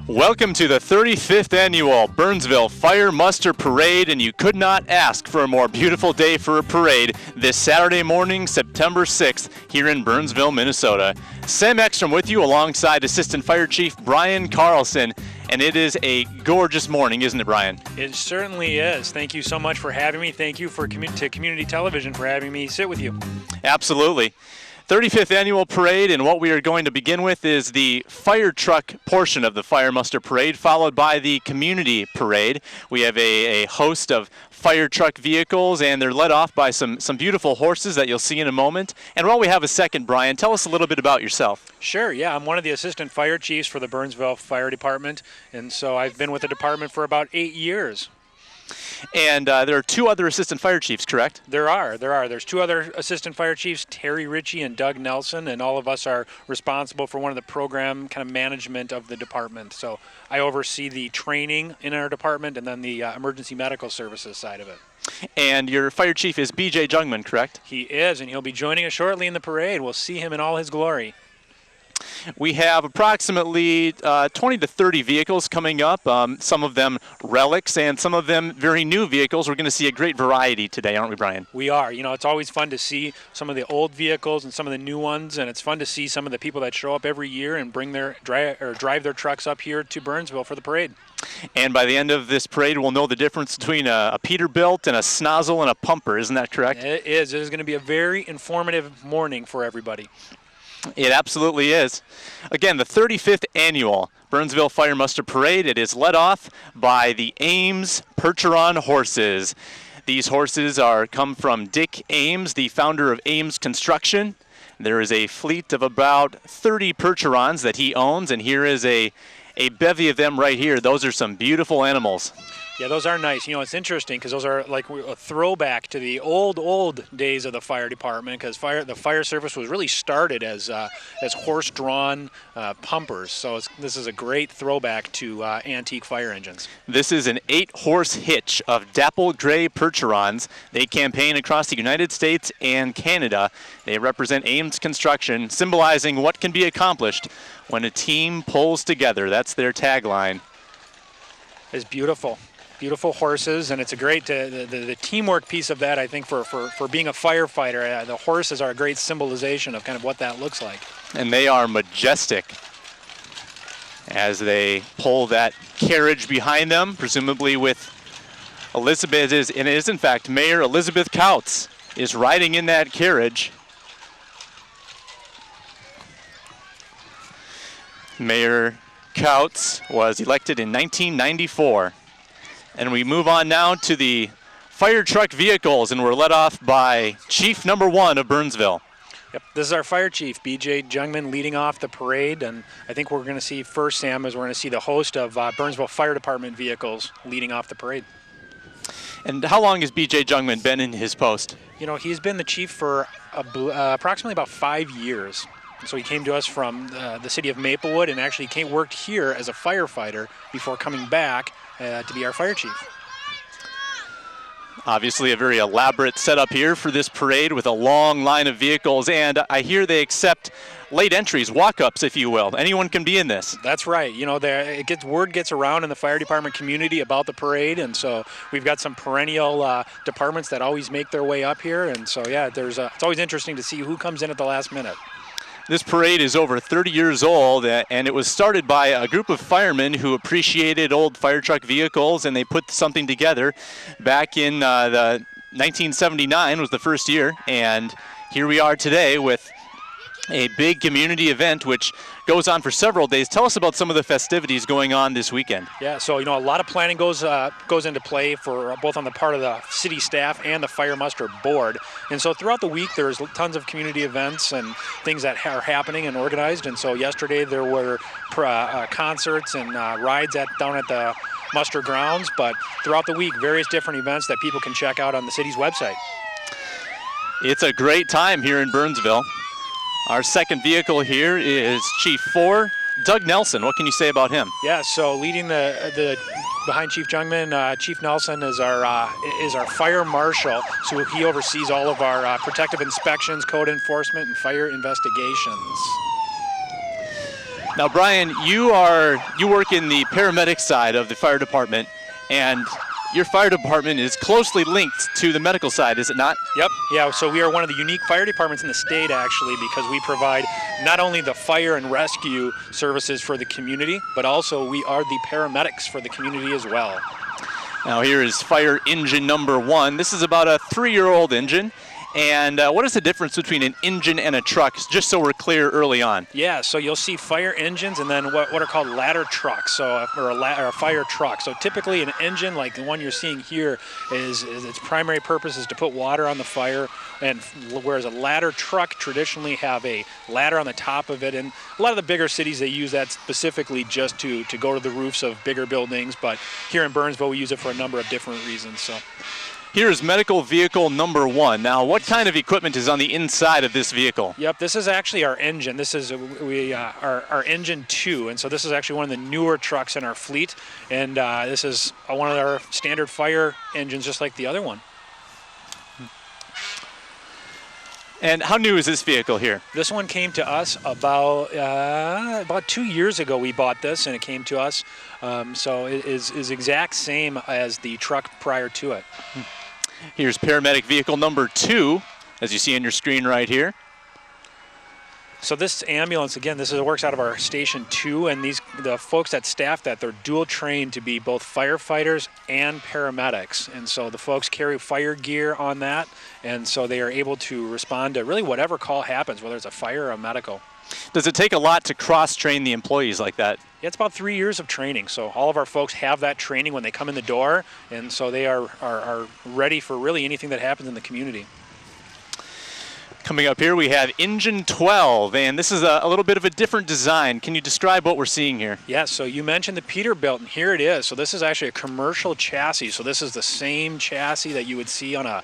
Welcome to the 35th Annual Burnsville Fire Muster Parade, and you could not ask for a more beautiful day for a parade this Saturday morning, September 6th, here in Burnsville, Minnesota. Sam Ekstrom with you alongside Assistant Fire Chief Brian Carlson, and it is a gorgeous morning, isn't it, Brian? It certainly is. Thank you so much for having me. Thank you to Community Television for having me sit with you. Absolutely. 35th Annual Parade, and what we are going to begin with is the fire truck portion of the Fire Muster Parade, followed by the Community Parade. We have a host of fire truck vehicles, and they're led off by some beautiful horses that you'll see in a moment. And while we have a second, Brian, tell us a little bit about yourself. Sure, yeah. I'm one of the assistant fire chiefs for the Burnsville Fire Department, and so I've been with the department for about 8 years. And there are two other assistant fire chiefs, correct? There are. There's two other assistant fire chiefs, Terry Ritchie and Doug Nelson, and all of us are responsible for one of the program kind of management of the department. So I oversee the training in our department and then the emergency medical services side of it. And your fire chief is BJ Jungman, correct? He is, and he'll be joining us shortly in the parade. We'll see him in all his glory. We have approximately 20 to 30 vehicles coming up, some of them relics and some of them very new vehicles. We're going to see a great variety today, aren't we, Brian? We are. You know, it's always fun to see some of the old vehicles and some of the new ones, and it's fun to see some of the people that show up every year and bring their drive their trucks up here to Burnsville for the parade. And by the end of this parade, we'll know the difference between a Peterbilt and a Snozzle and a pumper. Isn't that correct? It is. It is going to be a very informative morning for everybody. It absolutely is. Again, the 35th Annual Burnsville Fire Muster Parade. It is led off by the Ames Percheron horses. These horses come from Dick Ames, the founder of Ames Construction. There is a fleet of about 30 Percherons that he owns, and here is a bevy of them right here. Those are some beautiful animals. Yeah, those are nice. You know, it's interesting because those are like a throwback to the old days of the fire department, because the fire service was really started as horse-drawn pumpers. So this is a great throwback to antique fire engines. This is an 8-horse hitch of dappled gray Percherons. They campaign across the United States and Canada. They represent Ames Construction, symbolizing what can be accomplished when a team pulls together. That's their tagline. It's beautiful. Beautiful horses, and it's a great the teamwork piece of that. I think for being a firefighter, the horses are a great symbolization of kind of what that looks like. And they are majestic as they pull that carriage behind them, presumably with Elizabeth. It is in fact Mayor Elizabeth Kautz is riding in that carriage. Mayor Kautz was elected in 1994. And we move on now to the fire truck vehicles, and we're led off by Chief Number 1 of Burnsville. Yep, this is our fire chief, BJ Jungman, leading off the parade. And I think we're going to see first, Sam, is we're going to see the host of Burnsville Fire Department vehicles leading off the parade. And how long has BJ Jungman been in his post? You know, he's been the chief for approximately about 5 years. So he came to us from the city of Maplewood and actually worked here as a firefighter before coming back to be our fire chief. Obviously a very elaborate setup here for this parade with a long line of vehicles, and I hear they accept late entries, walk-ups, if you will. Anyone can be in this. That's right. You know, word gets around in the fire department community about the parade, and so we've got some perennial departments that always make their way up here, and so yeah, it's always interesting to see who comes in at the last minute. This parade is over 30 years old, and it was started by a group of firemen who appreciated old fire truck vehicles, and they put something together back in 1979 was the first year, and here we are today with a big community event which goes on for several days. Tell us about some of the festivities going on this weekend. Yeah, so you know, a lot of planning goes into play for both on the part of the city staff and the Fire Muster Board. And so throughout the week, there's tons of community events and things that are happening and organized. And so yesterday there were concerts and rides down at the muster grounds. But throughout the week, various different events that people can check out on the city's website. It's a great time here in Burnsville. Our second vehicle here is Chief 4, Doug Nelson. What can you say about him? Yeah, so leading the behind Chief Jungman, Chief Nelson is our fire marshal. So he oversees all of our protective inspections, code enforcement, and fire investigations. Now, Brian, you work in the paramedic side of the fire department, and your fire department is closely linked to the medical side, is it not? Yep. Yeah, so we are one of the unique fire departments in the state, actually, because we provide not only the fire and rescue services for the community, but also we are the paramedics for the community as well. Now, here is fire engine number 1. This is about a 3-year-old engine. And what is the difference between an engine and a truck, just so we're clear early on? Yeah, so you'll see fire engines and then what are called ladder trucks, so or a fire truck. So typically an engine like the one you're seeing here is its primary purpose is to put water on the fire, and whereas a ladder truck traditionally have a ladder on the top of it, and a lot of the bigger cities, they use that specifically just to go to the roofs of bigger buildings, but here in Burnsville we use it for a number of different reasons. So. Here's medical vehicle number 1. Now, what kind of equipment is on the inside of this vehicle? Yep, this is actually our engine. This is our engine 2, and so this is actually one of the newer trucks in our fleet, and this is one of our standard fire engines, just like the other one. And how new is this vehicle here? This one came to us about 2 years ago. We bought this, and it came to us. So it is exact same as the truck prior to it. Here's paramedic vehicle number 2, as you see on your screen right here. So this ambulance, again, works out of our Station 2, and the folks that staff that, they're dual trained to be both firefighters and paramedics. And so the folks carry fire gear on that, and so they are able to respond to really whatever call happens, whether it's a fire or a medical. Does it take a lot to cross-train the employees like that? Yeah, it's about 3 years of training. So all of our folks have that training when they come in the door, and so they are ready for really anything that happens in the community. Coming up here, we have engine 12, and this is a little bit of a different design. Can you describe what we're seeing here? Yeah, so you mentioned the Peterbilt, and here it is. So this is actually a commercial chassis. So this is the same chassis that you would see on a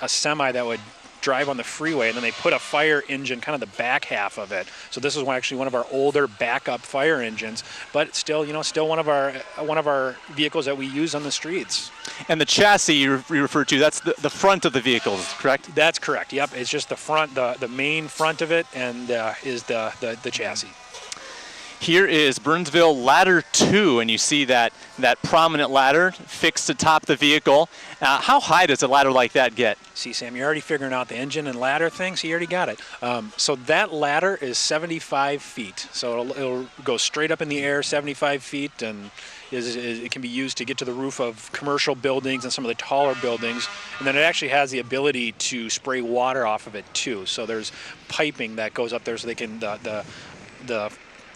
semi that would drive on the freeway, and then they put a fire engine, kind of the back half of it. So this is actually one of our older backup fire engines, but still one of our vehicles that we use on the streets. And the chassis you refer to, that's the front of the vehicle, correct? That's correct. Yep, it's just the front, the main front of it, and is the chassis. Here is Burnsville Ladder 2, and you see that prominent ladder fixed atop the vehicle. How high does a ladder like that get? See, Sam, you're already figuring out the engine and ladder thing, so you already got it. So that ladder is 75 feet. So it'll go straight up in the air, 75 feet, and it can be used to get to the roof of commercial buildings and some of the taller buildings. And then it actually has the ability to spray water off of it, too. So there's piping that goes up there so they can, the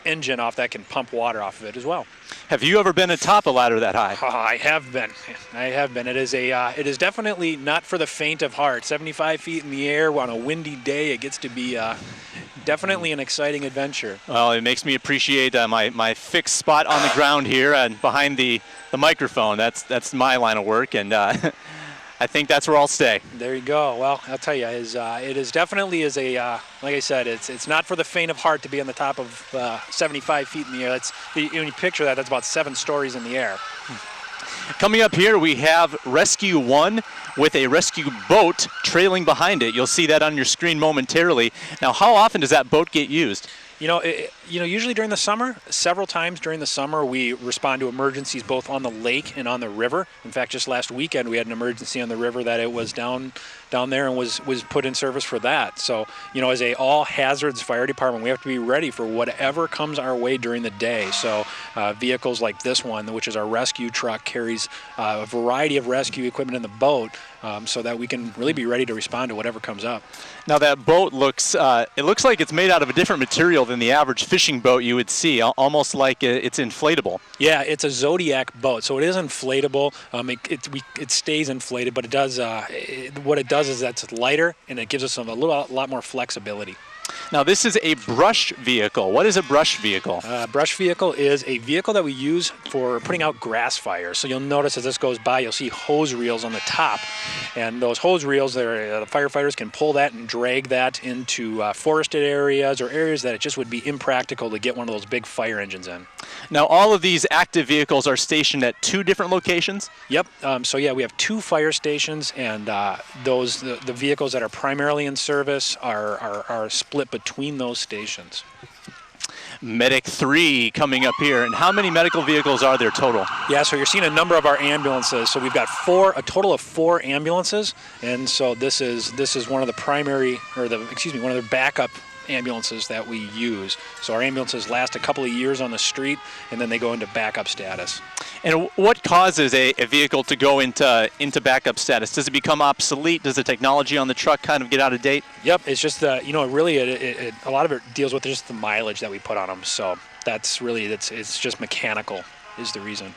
engine off that can pump water off of it as well. Have you ever been atop a ladder that high? I have been. It is definitely not for the faint of heart. 75 feet in the air on a windy day, it gets to be definitely an exciting adventure. Well, it makes me appreciate my fixed spot on the ground here and behind the microphone. That's my line of work, and I think that's where I'll stay. There you go. Well, I'll tell you, it is definitely like I said, it's not for the faint of heart to be on the top of 75 feet in the air. When you picture that, that's about 7 stories in the air. Coming up here, we have Rescue 1 with a rescue boat trailing behind it. You'll see that on your screen momentarily. Now, how often does that boat get used? Usually during the summer, several times during the summer, we respond to emergencies both on the lake and on the river. In fact, just last weekend, we had an emergency on the river that it was down there and was put in service for that. So, as a all hazards fire department, we have to be ready for whatever comes our way during the day. So vehicles like this one, which is our rescue truck, carries a variety of rescue equipment in the boat so that we can really be ready to respond to whatever comes up. Now that boat looks like it's made out of a different material than the average fishing boat you would see, almost like it's inflatable. Yeah, it's a Zodiac boat, so it is inflatable. It stays inflated, but it does what it does is that it's lighter and it gives us a lot more flexibility. Now this is a brush vehicle. What is a brush vehicle? Brush vehicle is a vehicle that we use for putting out grass fires. So you'll notice as this goes by, you'll see hose reels on the top. And those hose reels, the firefighters can pull that and drag that into forested areas or areas that it just would be impractical to get one of those big fire engines in. Now all of these active vehicles are stationed at 2 different locations? Yep. So yeah, we have 2 fire stations, and the vehicles that are primarily in service are split between those stations. Medic 3 coming up here. And how many medical vehicles are there total? Yeah, so you're seeing a number of our ambulances. So we've got a total of 4 ambulances, and so this is one of the primary, or one of the backup ambulances that we use. So our ambulances last a couple of years on the street, and then they go into backup status. And what causes a vehicle to go into backup status? Does it become obsolete? Does the technology on the truck kind of get out of date? Yep, it's just a lot of it deals with just the mileage that we put on them. So that's really, it's just mechanical is the reason.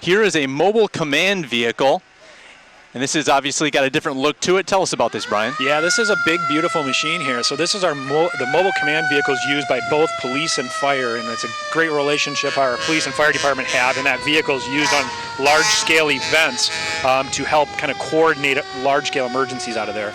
Here is a mobile command vehicle. And this has obviously got a different look to it. Tell us about this, Brian. Yeah, this is a big, beautiful machine here. So this is the mobile command vehicles used by both police and fire, and it's a great relationship our police and fire department have, and that vehicle is used on large-scale events to help kind of coordinate large-scale emergencies out of there.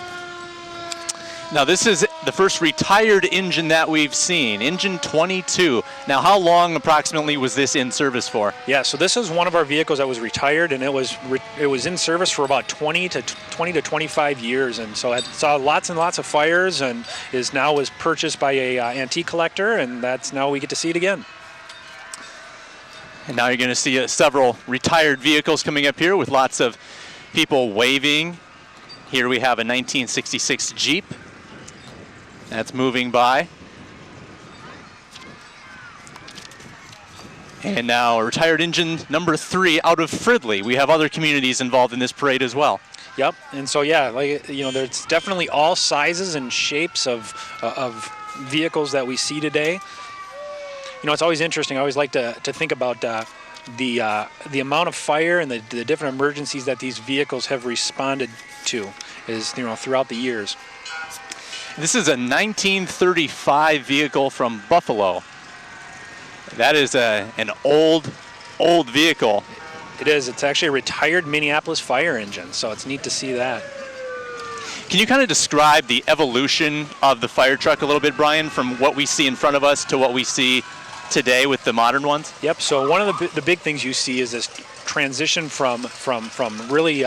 Now this is the first retired engine that we've seen, engine 22. Now how long approximately was this in service for? Yeah, so this is one of our vehicles that was retired, and it was in service for about 20 to 25 years, and so it saw lots and lots of fires, and was purchased by a antique collector, and now we get to see it again. And now you're going to see several retired vehicles coming up here with lots of people waving. Here we have a 1966 Jeep. That's moving by. And now retired engine number 3 out of Fridley. We have other communities involved in this parade as well. Yep, and so yeah, there's definitely all sizes and shapes of vehicles that we see today. It's always interesting. I always like to think about the amount of fire and the different emergencies that these vehicles have responded to throughout the years. This is a 1935 vehicle from Buffalo. That is an old vehicle. It is. It's actually a retired Minneapolis fire engine, so it's neat to see that. Can you kind of describe the evolution of the fire truck a little bit, Brian, from what we see in front of us to what we see today with the modern ones? Yep. So one of the big things you see is this transition from really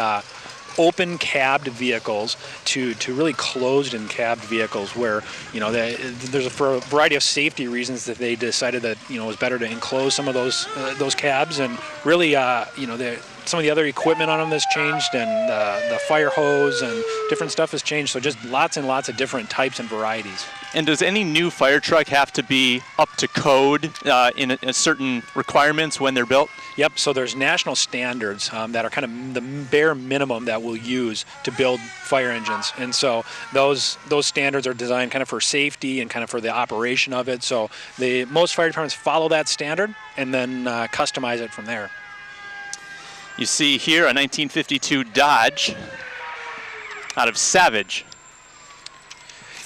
open cabbed vehicles to really closed and cabbed vehicles, where there's for a variety of safety reasons that they decided that it was better to enclose some of those cabs, and really some of the other equipment on them has changed, and the fire hose and different stuff has changed. So just lots and lots of different types and varieties. And does any new fire truck have to be up to code in a certain requirements when they're built? Yep, so there's national standards that are kind of the bare minimum that we'll use to build fire engines. And so those standards are designed kind of for safety and kind of for the operation of it. So most fire departments follow that standard and then customize it from there. You see here a 1952 Dodge out of Savage.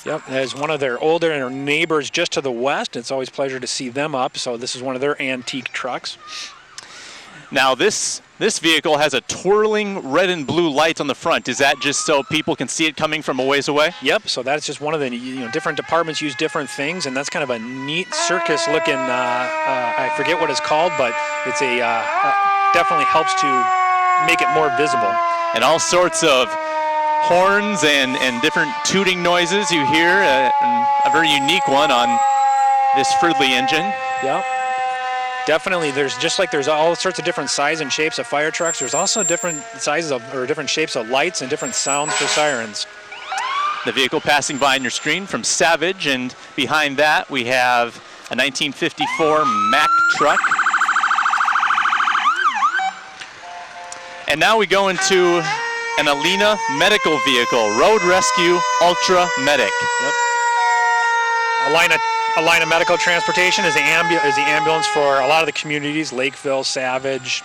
Yep, there's one of their older neighbors just to the west. It's always a pleasure to see them up. So this is one of their antique trucks. Now this vehicle has a twirling red and blue light on the front. Is that just so people can see it coming from a ways away? Yep, so that's just one of the, different departments use different things, and that's kind of a neat circus looking, I forget what it's called, but it's definitely helps to make it more visible. And all sorts of horns and different tooting noises you hear, a very unique one on this Fridley engine. Yep. Definitely, there's all sorts of different sizes and shapes of fire trucks. There's also different sizes or different shapes of lights and different sounds for sirens. The vehicle passing by on your screen from Savage, and behind that we have a 1954 Mack truck. And now we go into an Alina medical vehicle, Road Rescue Ultra Medic. Yep. Alina Medical Transportation is the ambulance for a lot of the communities, Lakeville, Savage.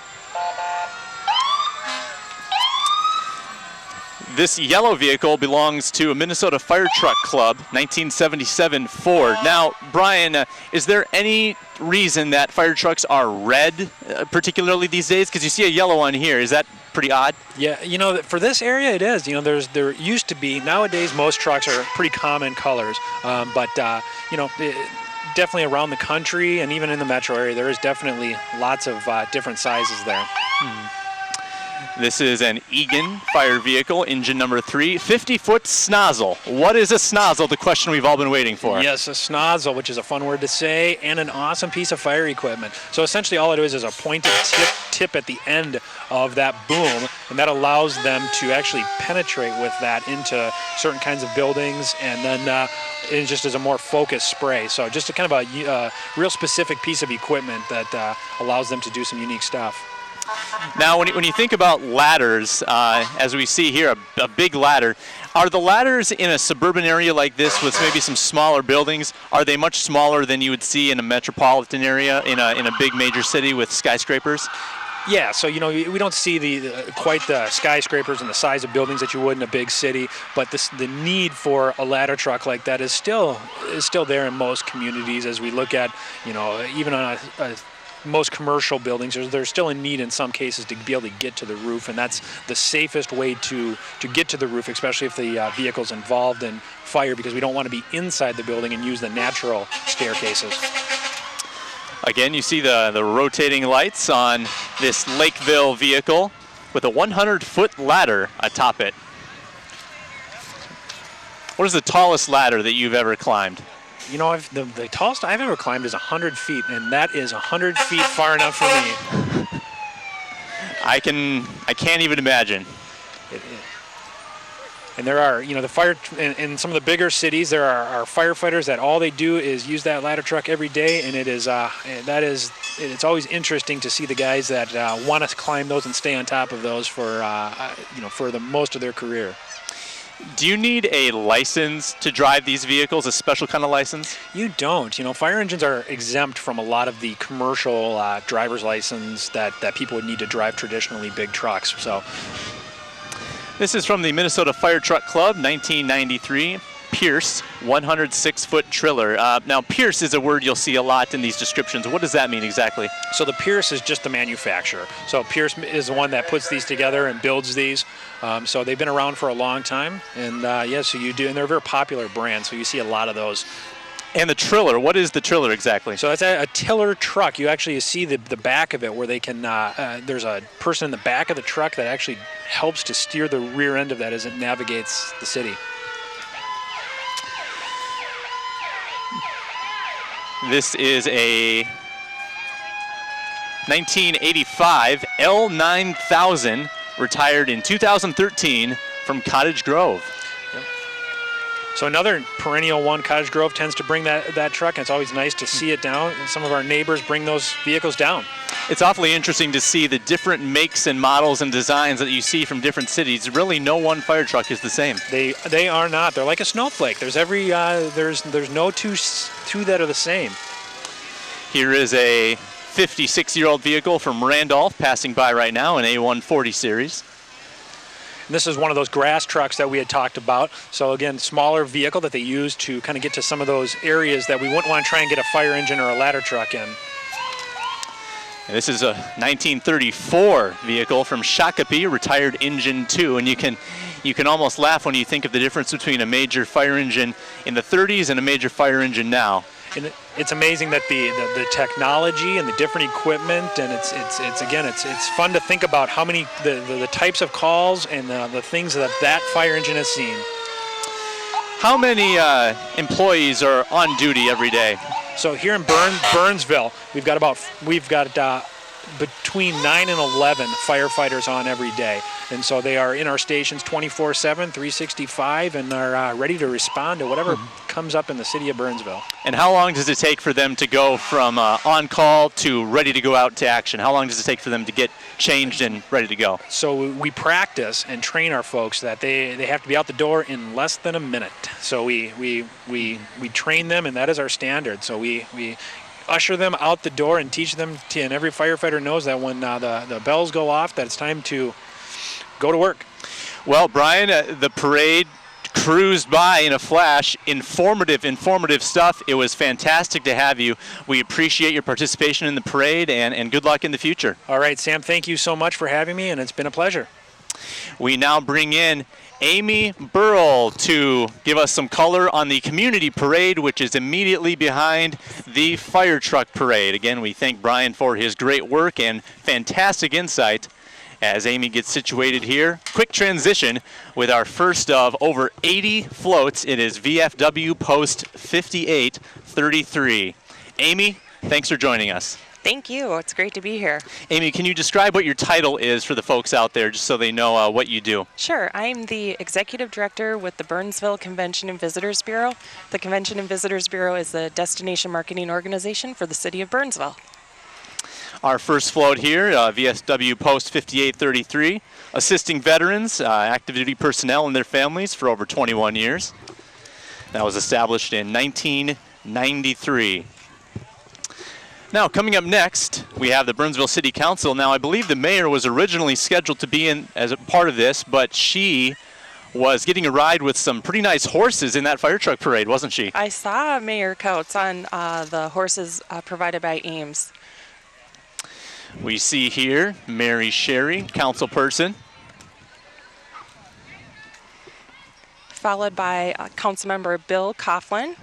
This yellow vehicle belongs to a Minnesota Fire Truck Club, 1977 Ford. Now, Brian, is there any reason that fire trucks are red, particularly these days? Because you see a yellow one here. Is that pretty odd? Yeah, for this area it is. There used to be. Nowadays, most trucks are pretty common colors, but definitely around the country and even in the metro area, there is definitely lots of different sizes there. This is an EAGAN fire vehicle, engine number 3, 50-foot snozzle. What is a snozzle? The question we've all been waiting for. Yes, a snozzle, which is a fun word to say, and an awesome piece of fire equipment. So essentially all it is a pointed tip at the end of that boom, and that allows them to actually penetrate with that into certain kinds of buildings, and then it just is a more focused spray. So just a kind of a real specific piece of equipment that allows them to do some unique stuff. Now, when you think about ladders, as we see here, a big ladder, are the ladders in a suburban area like this with maybe some smaller buildings, are they much smaller than you would see in a metropolitan area, in a big major city with skyscrapers? Yeah, so we don't see quite the skyscrapers and the size of buildings that you would in a big city, but the need for a ladder truck like that is still there in most communities. As we look at, even on most commercial buildings, there's still a need in some cases to be able to get to the roof, and that's the safest way to get to the roof, especially if the vehicle's involved in fire, because we don't want to be inside the building and use the natural staircases. Again, you see the rotating lights on this Lakeville vehicle with a 100-foot ladder atop it. What is the tallest ladder that you've ever climbed? The tallest I've ever climbed is 100 feet, and that is 100 feet far enough for me. I can't even imagine. And there are, the fire in some of the bigger cities, there are firefighters that all they do is use that ladder truck every day, and it's always interesting to see the guys that want to climb those and stay on top of those for the most of their career. Do you need a license to drive these vehicles, a special kind of license? You don't. Fire engines are exempt from a lot of the commercial driver's license that people would need to drive traditionally big trucks. So. This is from the Minnesota Fire Truck Club, 1993, Pierce, 106-foot triller. Now, Pierce is a word you'll see a lot in these descriptions. What does that mean exactly? So the Pierce is just the manufacturer. So Pierce is the one that puts these together and builds these. So they've been around for a long time, and so you do, and they're a very popular brand, so you see a lot of those. And the triller, what is the triller exactly? So it's a tiller truck. You actually see the back of it where they can, there's a person in the back of the truck that actually helps to steer the rear end of that as it navigates the city. This is a 1985 L9000, retired in 2013 from Cottage Grove. So another perennial one, Cottage Grove tends to bring that truck, and it's always nice to see it down. And some of our neighbors bring those vehicles down. It's awfully interesting to see the different makes and models and designs that you see from different cities. Really, no one fire truck is the same. They are not. They're like a snowflake. There's there's no two that are the same. Here is a 56-year-old vehicle from Randolph passing by right now, an A140 series. And this is one of those grass trucks that we had talked about. So again, smaller vehicle that they use to kind of get to some of those areas that we wouldn't want to try and get a fire engine or a ladder truck in. And this is a 1934 vehicle from Shakopee, retired engine 2, and you can almost laugh when you think of the difference between a major fire engine in the 30s and a major fire engine now. And it's amazing that the technology and the different equipment, and it's fun to think about how many the types of calls and the things that fire engine has seen. How many employees are on duty every day? So here in Burnsville, we've got between 9 and 11 firefighters on every day. And so they are in our stations 24/7, 365, and are ready to respond to whatever comes up in the city of Burnsville. And how long does it take for them to go from on call to ready to go out to action? How long does it take for them to get changed and ready to go? So we practice and train our folks that they have to be out the door in less than a minute. So we train them, and that is our standard. So we usher them out the door and teach them, and every firefighter knows that when the bells go off, that it's time to go to work. Well, Brian, the parade cruised by in a flash. Informative stuff. It was fantastic to have you. We appreciate your participation in the parade, and good luck in the future. All right, Sam, thank you so much for having me, and it's been a pleasure. We now bring in Amy Burrell to give us some color on the community parade, which is immediately behind the fire truck parade. Again, we thank Brian for his great work and fantastic insight. As Amy gets situated here, quick transition with our first of over 80 floats. It is VFW Post 5833. Amy, thanks for joining us. Thank you. It's great to be here. Amy, can you describe what your title is for the folks out there, just so they know what you do? Sure. I'm the Executive Director with the Burnsville Convention and Visitors Bureau. The Convention and Visitors Bureau is the destination marketing organization for the city of Burnsville. Our first float here, VSW Post 5833, assisting veterans, active duty personnel and their families for over 21 years. That was established in 1993. Now, coming up next, we have the Burnsville City Council. Now, I believe the mayor was originally scheduled to be in as a part of this, but she was getting a ride with some pretty nice horses in that fire truck parade, wasn't she? I saw Mayor Coates on the horses provided by Ames. We see here Mary Sherry, council person. Followed by Councilmember Bill Coughlin.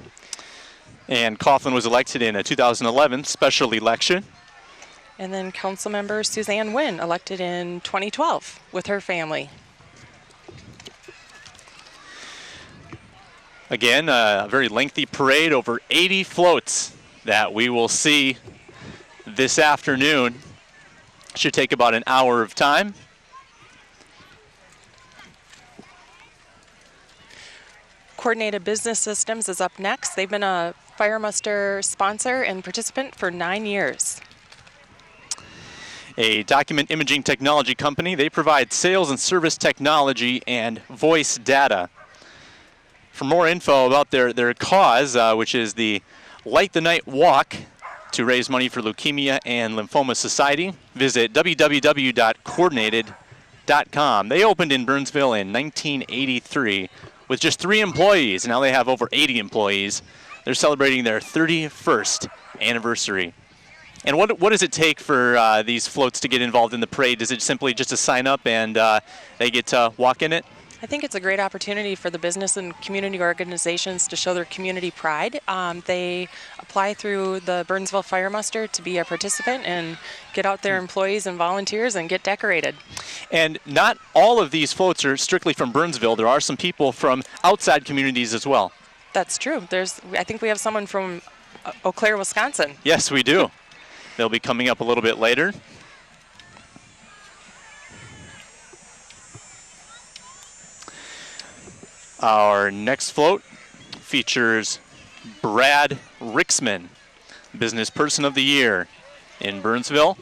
And Coughlin was elected in a 2011 special election. And then Councilmember Suzanne Wynn, elected in 2012 with her family. Again, a very lengthy parade, over 80 floats that we will see this afternoon. Should take about an hour of time. Coordinated Business Systems is up next. They've been a fire muster sponsor and participant for 9 years. A document imaging technology company. They provide sales and service technology and voice data. For more info about their cause, which is the Light the Night Walk to raise money for Leukemia and Lymphoma Society, visit www.coordinated.com. They opened in Burnsville in 1983 with just 3 employees. Now they have over 80 employees. They're celebrating their 31st anniversary. And what does it take for these floats to get involved in the parade? Is it simply just to sign up and they get to walk in it? I think it's a great opportunity for the business and community organizations to show their community pride. They apply through the Burnsville Fire Muster to be a participant and get out their employees and volunteers and get decorated. And not all of these floats are strictly from Burnsville. There are some people from outside communities as well. That's true. I think we have someone from Eau Claire, Wisconsin. Yes, we do. They'll be coming up a little bit later. Our next float features Brad Rixman, Business Person of the Year in Burnsville.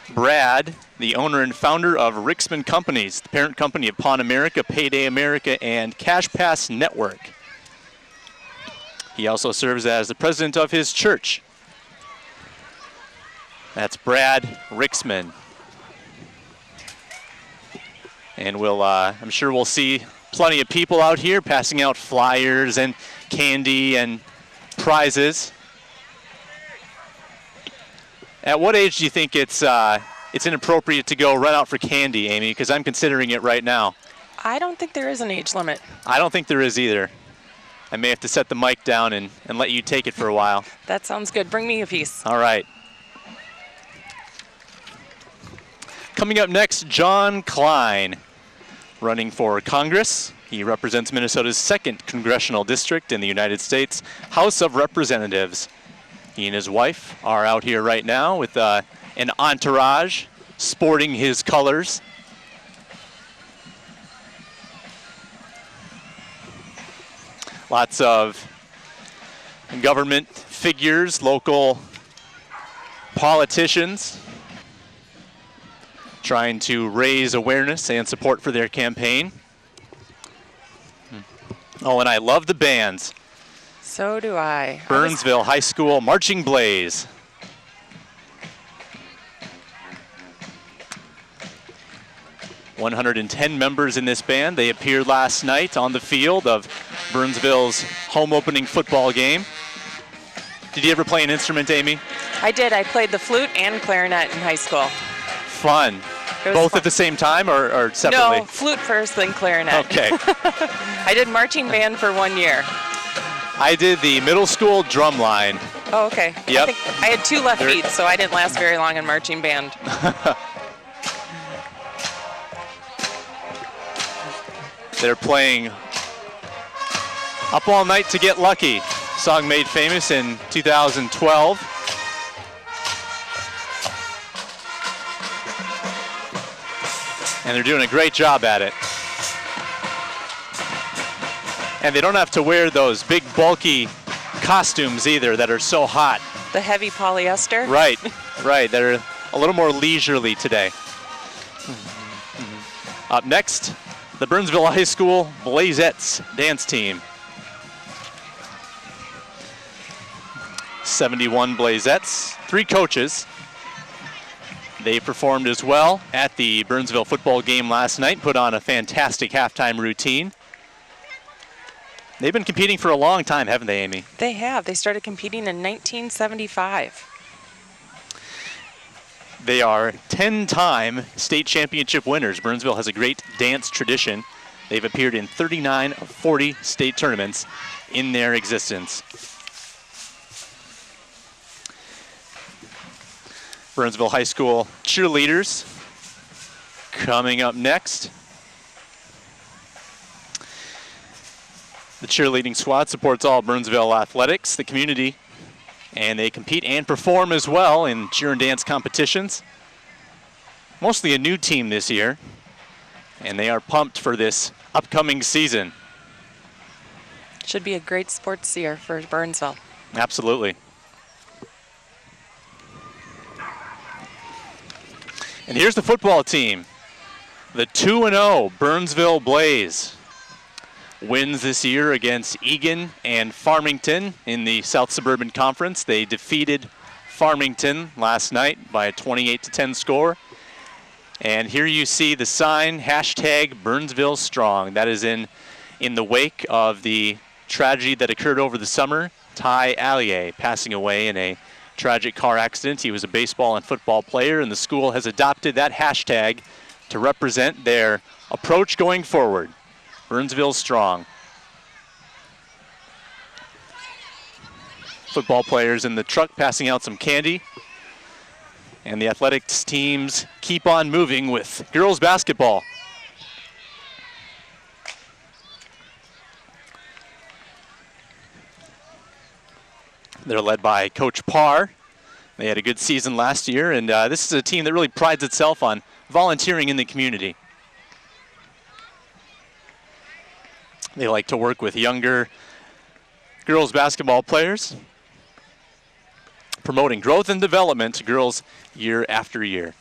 Brad, the owner and founder of Rixman Companies, the parent company of Pawn America, Payday America, and Cash Pass Network. He also serves as the president of his church. That's Brad Rixman. And I'm sure we'll see plenty of people out here passing out flyers and candy and prizes. At what age do you think it's inappropriate to go run out for candy, Amy? Because I'm considering it right now. I don't think there is an age limit. I don't think there is either. I may have to set the mic down and let you take it for a while. That sounds good. Bring me a piece. All right. Coming up next, John Klein, running for Congress. He represents Minnesota's 2nd Congressional District in the United States House of Representatives. He and his wife are out here right now with an entourage sporting his colors. Lots of government figures, local politicians, trying to raise awareness and support for their campaign. Oh, and I love the bands. So do I. Burnsville High School Marching Blaze. "110 members in this band. They appeared last night on the field of Burnsville's home opening football game. Did you ever play an instrument, Amy? I did. I played the flute and clarinet in high school. Fun. Both fun. at the same time or separately? No, flute first, then clarinet. Okay. I did marching band for 1 year. I did the middle school drum line. Oh, okay. Yep. I had 2 left feet, so I didn't last very long in marching band. They're playing Up All Night to Get Lucky, song made famous in 2012. And they're doing a great job at it. And they don't have to wear those big bulky costumes either that are so hot. The heavy polyester. Right, right. They're a little more leisurely today. Up next, the Burnsville High School Blazettes dance team. 71 Blazettes, 3 coaches. They performed as well at the Burnsville football game last night, put on a fantastic halftime routine. They've been competing for a long time, haven't they, Amy? They have. They started competing in 1975. They are 10-time state championship winners. Burnsville has a great dance tradition. They've appeared in 39 of 40 state tournaments in their existence. Burnsville High School cheerleaders coming up next. The cheerleading squad supports all Burnsville athletics, the community, and they compete and perform as well in cheer and dance competitions. Mostly a new team this year, and they are pumped for this upcoming season. Should be a great sports year for Burnsville. Absolutely. And here's the football team. The 2-0 Burnsville Blaze wins this year against Eagan and Farmington in the South Suburban Conference. They defeated Farmington last night by a 28-10 score. And here you see the sign, hashtag Burnsville Strong. That is in the wake of the tragedy that occurred over the summer. Ty Allier passing away in a tragic car accident. He was a baseball and football player, and the school has adopted that hashtag to represent their approach going forward. Burnsville Strong. Football players in the truck passing out some candy. And the athletics teams keep on moving with girls basketball. They're led by Coach Parr. They had a good season last year, and this is a team that really prides itself on volunteering in the community. They like to work with younger girls basketball players, promoting growth and development to girls year after year.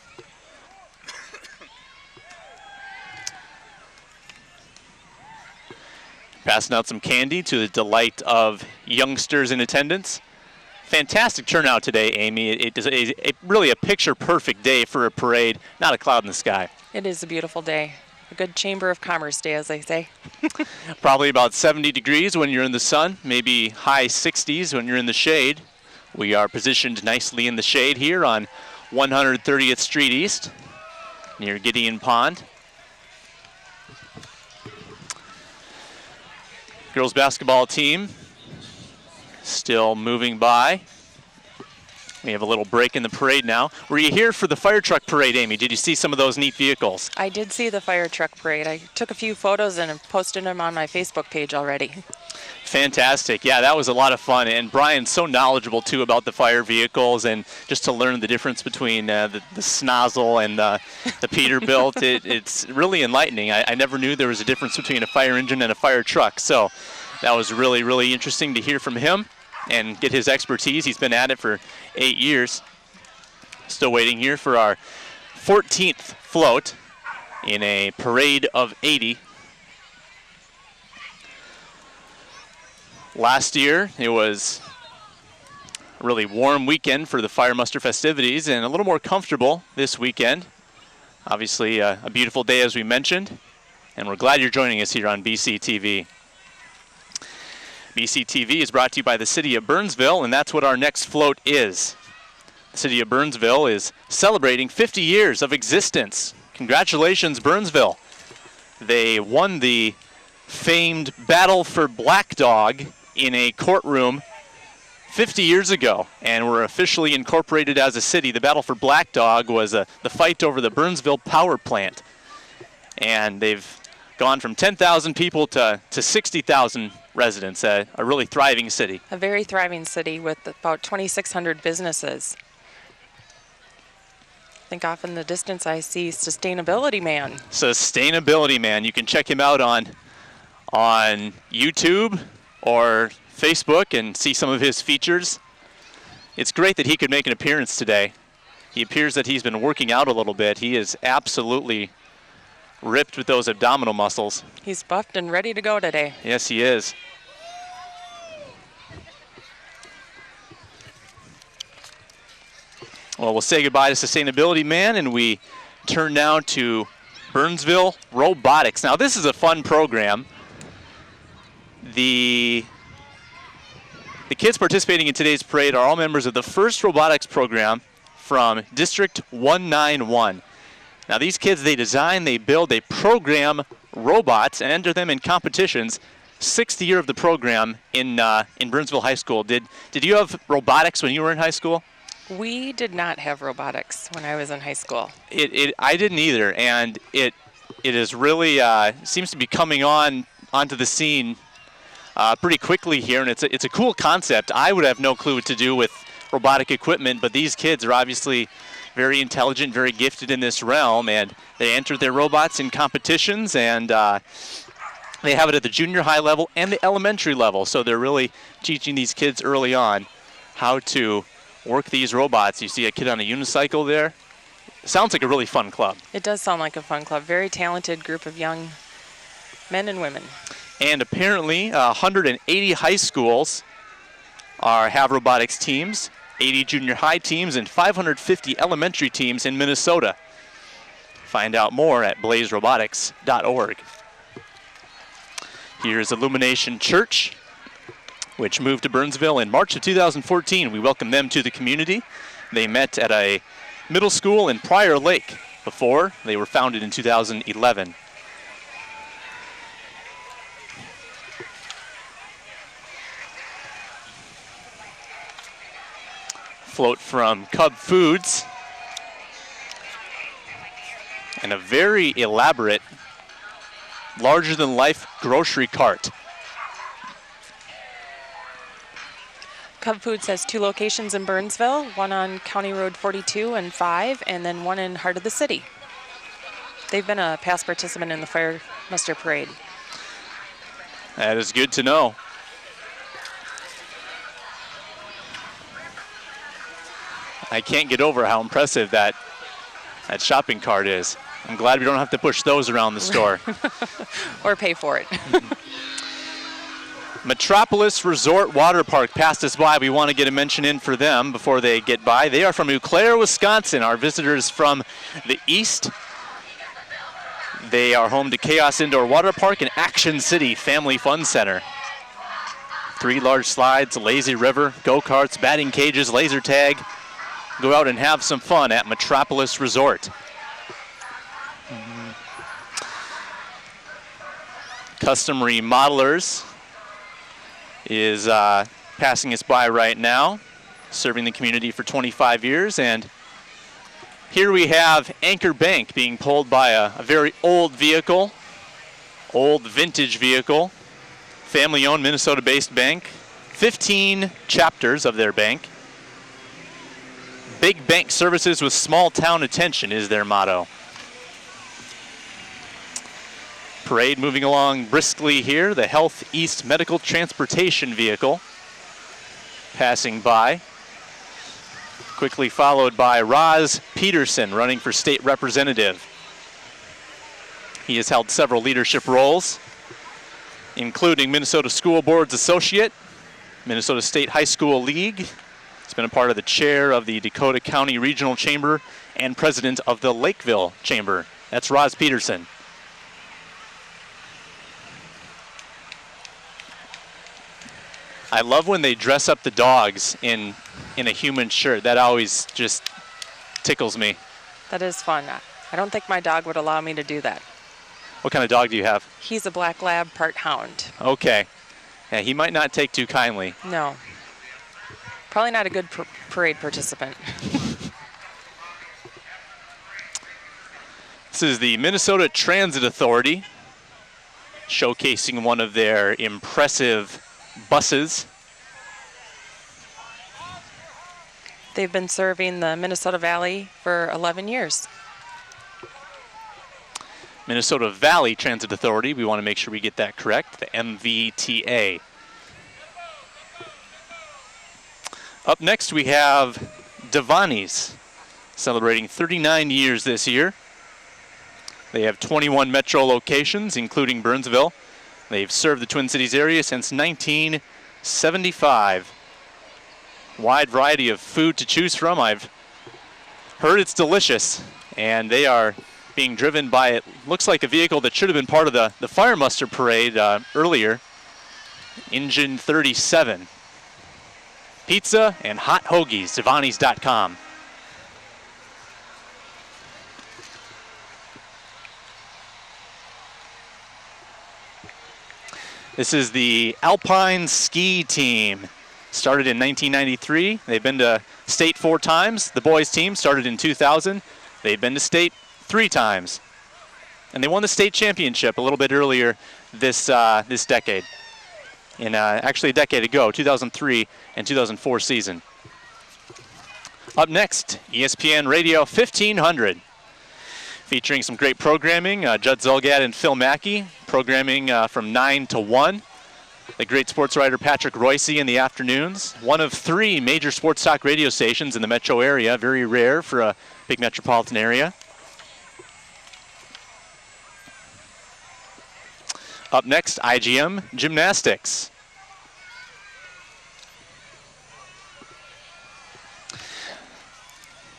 Passing out some candy to the delight of youngsters in attendance. Fantastic turnout today, Amy. It is really a picture-perfect day for a parade, not a cloud in the sky. It is a beautiful day. A good Chamber of Commerce day, as they say. Probably about 70 degrees when you're in the sun, maybe high 60s when you're in the shade. We are positioned nicely in the shade here on 130th Street East, near Gideon Pond. Girls basketball team still moving by. We have a little break in the parade now. Were you here for the fire truck parade, Amy? Did you see some of those neat vehicles? I did see the fire truck parade. I took a few photos and posted them on my Facebook page already. Fantastic. Yeah, that was a lot of fun. And Brian's so knowledgeable, too, about the fire vehicles, and just to learn the difference between the Snozzle and the Peterbilt. It's really enlightening. I never knew there was a difference between a fire engine and a fire truck. So that was really, really interesting to hear from him and get his expertise. He's been at it for 8 years. Still waiting here for our 14th float in a parade of 80. Last year, it was a really warm weekend for the fire muster festivities and a little more comfortable this weekend. Obviously, a beautiful day, as we mentioned, and we're glad you're joining us here on BCTV. BCTV is brought to you by the City of Burnsville, and that's what our next float is. The City of Burnsville is celebrating 50 years of existence. Congratulations, Burnsville. They won the famed Battle for Black Dog in a courtroom 50 years ago, and were officially incorporated as a city. The Battle for Black Dog was the fight over the Burnsville power plant, and they've gone from 10,000 people to 60,000 residents, a really thriving city. A very thriving city with about 2,600 businesses. I think off in the distance I see Sustainability Man. Sustainability Man. You can check him out on YouTube or Facebook and see some of his features. It's great that he could make an appearance today. He appears that he's been working out a little bit. He is absolutely ripped with those abdominal muscles. He's buffed and ready to go today. Yes, he is. Well, we'll say goodbye to Sustainability Man, and we turn now to Burnsville Robotics. Now, this is a fun program. The kids participating in today's parade are all members of the first robotics program from District 191. Now, these kids, they design, they build, they program robots and enter them in competitions. 6th year of the program in Burnsville High School. Did you have robotics when you were in high school? We did not have robotics when I was in high school. I didn't either, and it is really seems to be coming onto the scene pretty quickly here, and it's a cool concept. I would have no clue what to do with robotic equipment, but these kids are obviously very intelligent, very gifted in this realm, and they entered their robots in competitions, and they have it at the junior high level and the elementary level, so they're really teaching these kids early on how to work these robots. You see a kid on a unicycle there. Sounds like a really fun club. It does sound like a fun club. Very talented group of young men and women. And apparently 180 high schools have robotics teams, 80 junior high teams, and 550 elementary teams in Minnesota. Find out more at blazerobotics.org. Here's Illumination Church, which moved to Burnsville in March of 2014. We welcome them to the community. They met at a middle school in Prior Lake before. They were founded in 2011. Float from Cub Foods. And a very elaborate, larger-than-life grocery cart. Cub Foods has 2 locations in Burnsville, one on County Road 42 and 5, and then one in heart of the city. They've been a past participant in the Fire Muster Parade. That is good to know. I can't get over how impressive that shopping cart is. I'm glad we don't have to push those around the store. Or pay for it. Metropolis Resort Water Park passed us by. We want to get a mention in for them before they get by. They are from Eau Claire, Wisconsin. Our visitors from the east. They are home to Chaos Indoor Water Park and Action City Family Fun Center. 3 large slides, lazy river, go-karts, batting cages, laser tag. Go out and have some fun at Metropolis Resort. Custom Remodelers is passing us by right now, serving the community for 25 years. And here we have Anchor Bank being pulled by a very old vehicle, old vintage vehicle, family-owned Minnesota-based bank, 15 chapters of their bank. Big bank services with small town attention is their motto. Parade moving along briskly here. The Health East Medical Transportation Vehicle passing by. Quickly followed by Roz Peterson running for state representative. He has held several leadership roles, including Minnesota School Board's Associate, Minnesota State High School League. He's been a part of the chair of the Dakota County Regional Chamber and president of the Lakeville Chamber. That's Roz Peterson. I love when they dress up the dogs in a human shirt. That always just tickles me. That is fun. I don't think my dog would allow me to do that. What kind of dog do you have? He's a black lab, part hound. Okay. Yeah, he might not take too kindly. No. Probably not a good parade participant. This is the Minnesota Transit Authority showcasing one of their impressive buses. They've been serving the Minnesota Valley for 11 years. Minnesota Valley Transit Authority, we want to make sure we get that correct, the MVTA. Up next we have Devani's, celebrating 39 years this year. They have 21 metro locations, including Burnsville. They've served the Twin Cities area since 1975. Wide variety of food to choose from. I've heard it's delicious, and they are being driven by, it looks like a vehicle that should have been part of the fire muster parade earlier, Engine 37. Pizza and hot hoagies, Devani's.com. This is the Alpine Ski Team. Started in 1993. They've been to state 4 times. The boys team started in 2000. They've been to state 3 times. And they won the state championship a little bit earlier this decade. Actually a decade ago, 2003 and 2004 season. Up next, ESPN Radio 1500. Featuring some great programming, Judd Zulgad and Phil Mackey, programming from 9 to 1. The great sports writer Patrick Royce in the afternoons. One of 3 major sports talk radio stations in the metro area, very rare for a big metropolitan area. Up next, GYMNASTICS.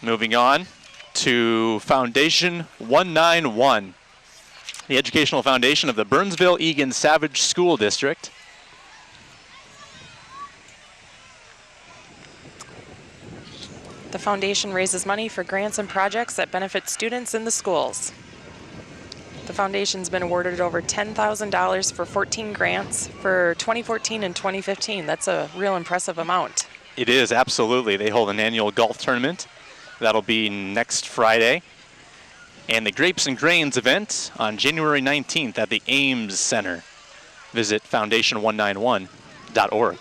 Moving on to Foundation 191, the educational foundation of the Burnsville-EAGAN'S Savage School District. The foundation raises money for grants and projects that benefit students in the schools. The foundation's been awarded over $10,000 for 14 grants for 2014 and 2015. That's a real impressive amount. It is, absolutely. They hold an annual golf tournament. That'll be next Friday. And the Grapes and Grains event on January 19th at the Ames Center. Visit foundation191.org.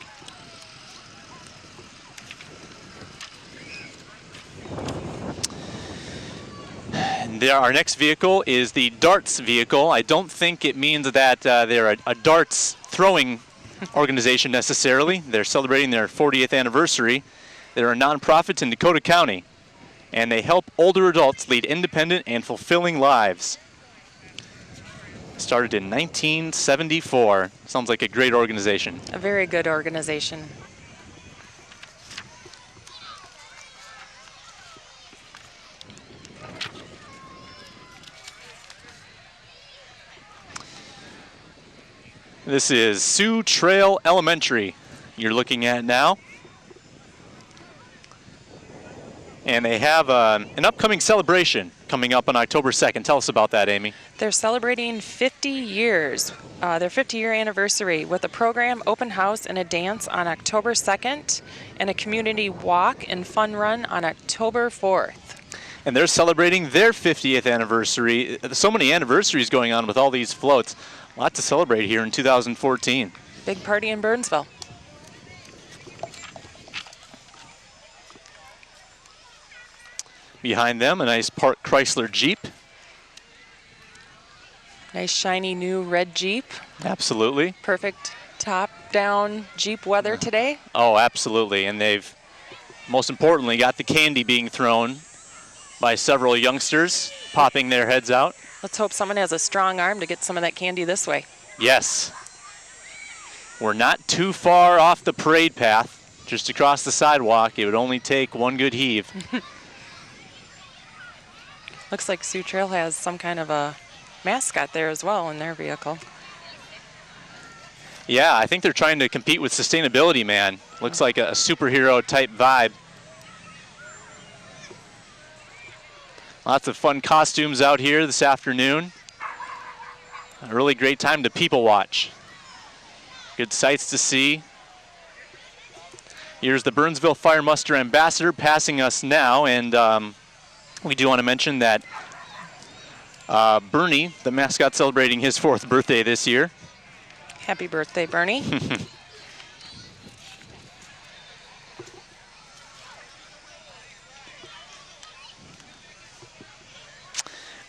Our next vehicle is the darts vehicle. I don't think it means that they're a darts throwing organization necessarily. They're celebrating their 40th anniversary. They're a nonprofit in Dakota County, and they help older adults lead independent and fulfilling lives. Started in 1974. Sounds like a great organization. A very good organization. This is Sioux Trail Elementary you're looking at now. And they have an upcoming celebration coming up on October 2nd. Tell us about that, Amy. They're celebrating 50 years, their 50-year anniversary, with a program, open house, and a dance on October 2nd, and a community walk and fun run on October 4th. And they're celebrating their 50th anniversary. So many anniversaries going on with all these floats. A lot to celebrate here in 2014. Big party in Burnsville. Behind them, a nice Park Chrysler Jeep. Nice shiny new red Jeep. Absolutely. Perfect top-down Jeep weather today. Oh, absolutely. And they've, most importantly, got the candy being thrown by several youngsters, popping their heads out. Let's hope someone has a strong arm to get some of that candy this way. Yes. We're not too far off the parade path, just across the sidewalk. It would only take one good heave. Looks like Sioux Trail has some kind of a mascot there as well in their vehicle. Yeah, I think they're trying to compete with sustainability, man. Looks like a superhero type vibe. Lots of fun costumes out here this afternoon. A really great time to people watch. Good sights to see. Here's the Burnsville Fire Muster Ambassador passing us now, and we do want to mention that Burnie, the mascot, celebrating his 4th birthday this year. Happy birthday, Bernie.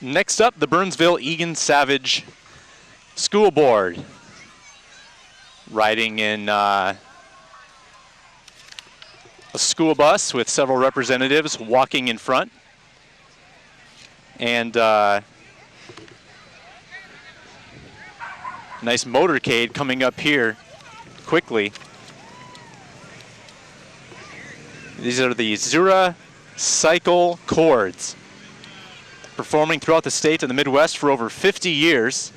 Next up, the Burnsville Egan Savage School Board. Riding in a school bus with several representatives walking in front. And nice motorcade coming up here quickly. These are the ZURAH cycle cords, performing throughout the state and the Midwest for over 50 years.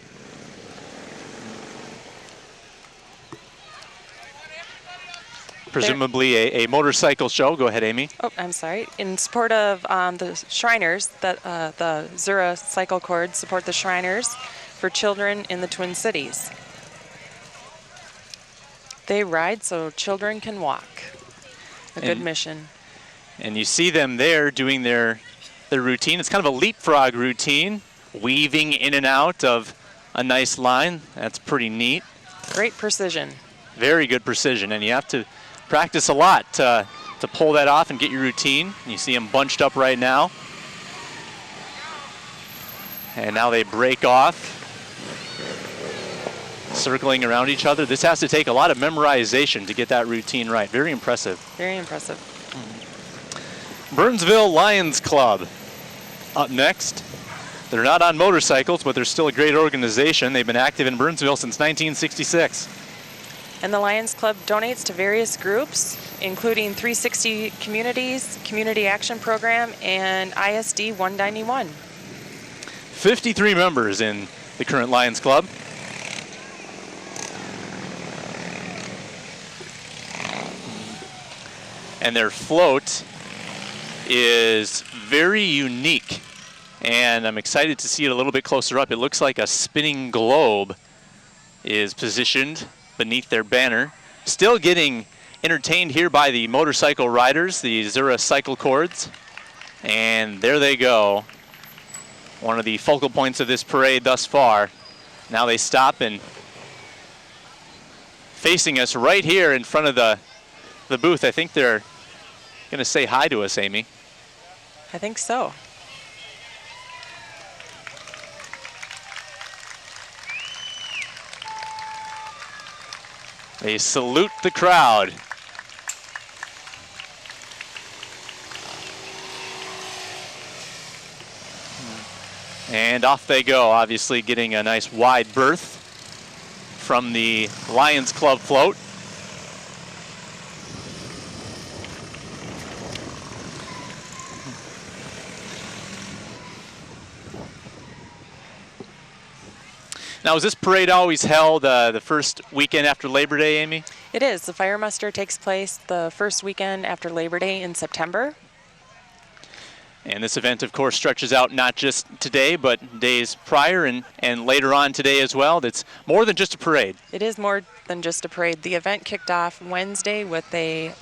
Presumably a motorcycle show. Go ahead, Amy. Oh, I'm sorry. In support of the Shriners, the ZURAH cycle cords support the Shriners for children in the Twin Cities. They ride so children can walk. A good mission. And you see them there doing their routine. It's kind of a leapfrog routine, weaving in and out of a nice line. That's pretty neat. Great precision. Very good precision, and you have to practice a lot to pull that off and get your routine. You see them bunched up right now. And now they break off, circling around each other. This has to take a lot of memorization to get that routine right. Very impressive. Very impressive. Burnsville Lions Club up next. They're not on motorcycles, but they're still a great organization. They've been active in Burnsville since 1966. And the Lions Club donates to various groups, including 360 Communities, Community Action Program, and ISD 191. 53 members in the current Lions Club. And their float is very unique, and I'm excited to see it a little bit closer up. It looks like a spinning globe is positioned beneath their banner. Still getting entertained here by the motorcycle riders, the ZURAH cycle cords. And there they go. One of the focal points of this parade thus far. Now they stop and facing us right here in front of the booth. I think they're going to say hi to us, Amy. I think so. They salute the crowd. And off they go, obviously getting a nice wide berth from the Lions Club float. Now, is this parade always held the first weekend after Labor Day, Amy? It is. The fire muster takes place the first weekend after Labor Day in September. And this event, of course, stretches out not just today, but days prior and later on today as well. It's more than just a parade. It is more than just a parade. The event kicked off Wednesday with a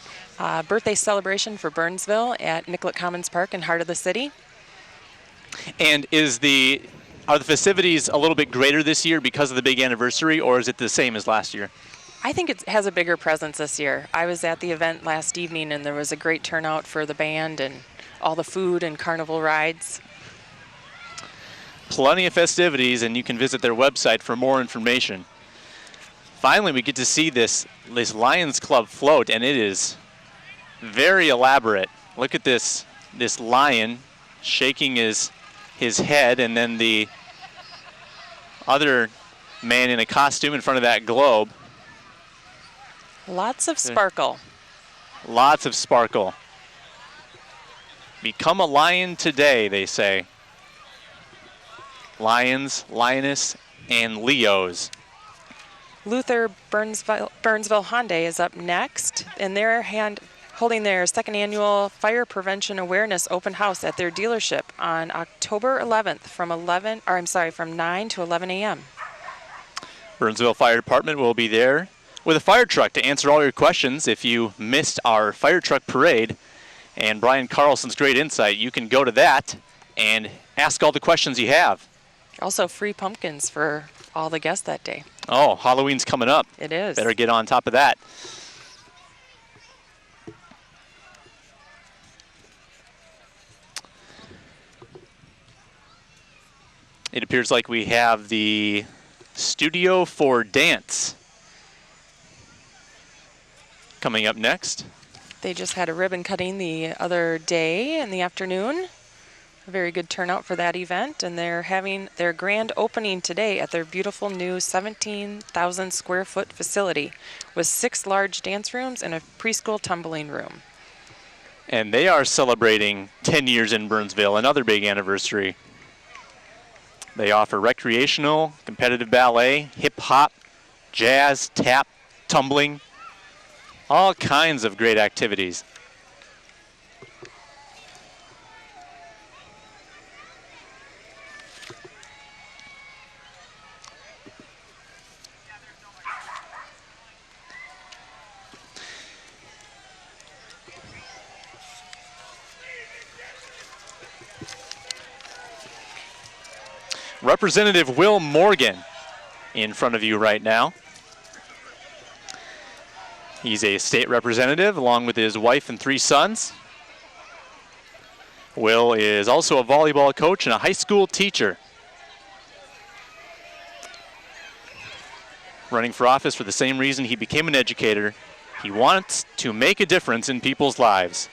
birthday celebration for Burnsville at Nicollet Commons Park in heart of the city. And are the festivities a little bit greater this year because of the big anniversary, or is it the same as last year? I think it has a bigger presence this year. I was at the event last evening, and there was a great turnout for the band and all the food and carnival rides. Plenty of festivities, and you can visit their website for more information. Finally, we get to see this Lions Club float, and it is very elaborate. Look at this lion shaking his head, and then the other man in a costume in front of that globe. Lots of sparkle. Lots of sparkle. Become a lion today, they say. Lions, lioness, and Leos. Luther Burnsville Hyundai is up next, and they're holding their second annual fire prevention awareness open house at their dealership on October 11th from 9 to 11 a.m. Burnsville Fire Department will be there with a fire truck to answer all your questions. If you missed our fire truck parade and Brian Carlson's great insight, you can go to that and ask all the questions you have. Also free pumpkins for all the guests that day. Oh, Halloween's coming up. It is. Better get on top of that. It appears like we have the Studio for Dance coming up next. They just had a ribbon cutting the other day in the afternoon. A very good turnout for that event, and they're having their grand opening today at their beautiful new 17,000 square foot facility with 6 large dance rooms and a preschool tumbling room. And they are celebrating 10 years in Burnsville, another big anniversary. They offer recreational, competitive ballet, hip-hop, jazz, tap, tumbling, all kinds of great activities. Representative Will Morgan in front of you right now. He's a state representative along with his wife and 3 sons. Will is also a volleyball coach and a high school teacher. Running for office for the same reason he became an educator. He wants to make a difference in people's lives.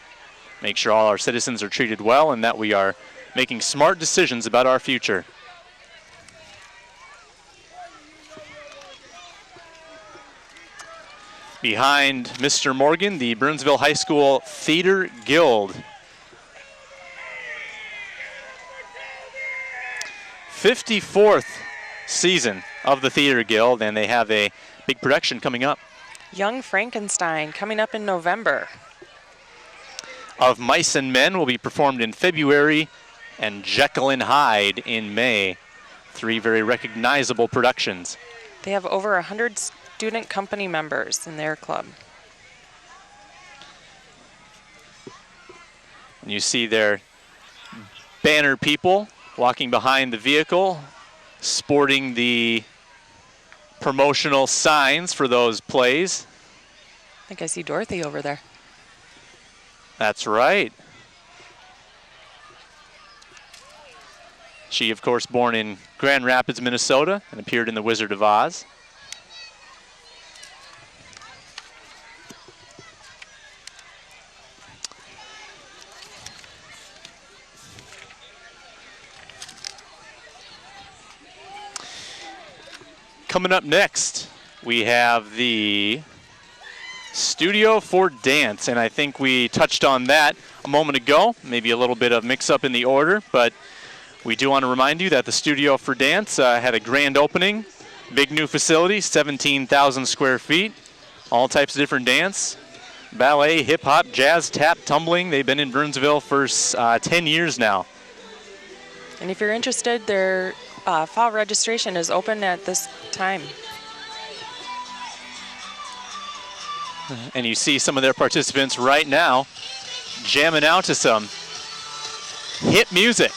Make sure all our citizens are treated well and that we are making smart decisions about our future. Behind Mr. Morgan, the Burnsville High School Theater Guild. 54th season of the Theater Guild, and they have a big production coming up. Young Frankenstein coming up in November. Of Mice and Men will be performed in February, and Jekyll and Hyde in May. 3 very recognizable productions. They have over 100 student company members in their club. And you see their banner people walking behind the vehicle, sporting the promotional signs for those plays. I think I see Dorothy over there. That's right. She, of course, born in Grand Rapids, Minnesota, and appeared in The Wizard of Oz. Coming up next, we have the Studio for Dance, and I think we touched on that a moment ago. Maybe a little bit of mix-up in the order, but we do want to remind you that the Studio for Dance had a grand opening. Big new facility, 17,000 square feet. All types of different dance. Ballet, hip-hop, jazz, tap, tumbling. They've been in Burnsville for 10 years now. And if you're interested, their fall registration is open at this time. And you see some of their participants right now jamming out to some hit music.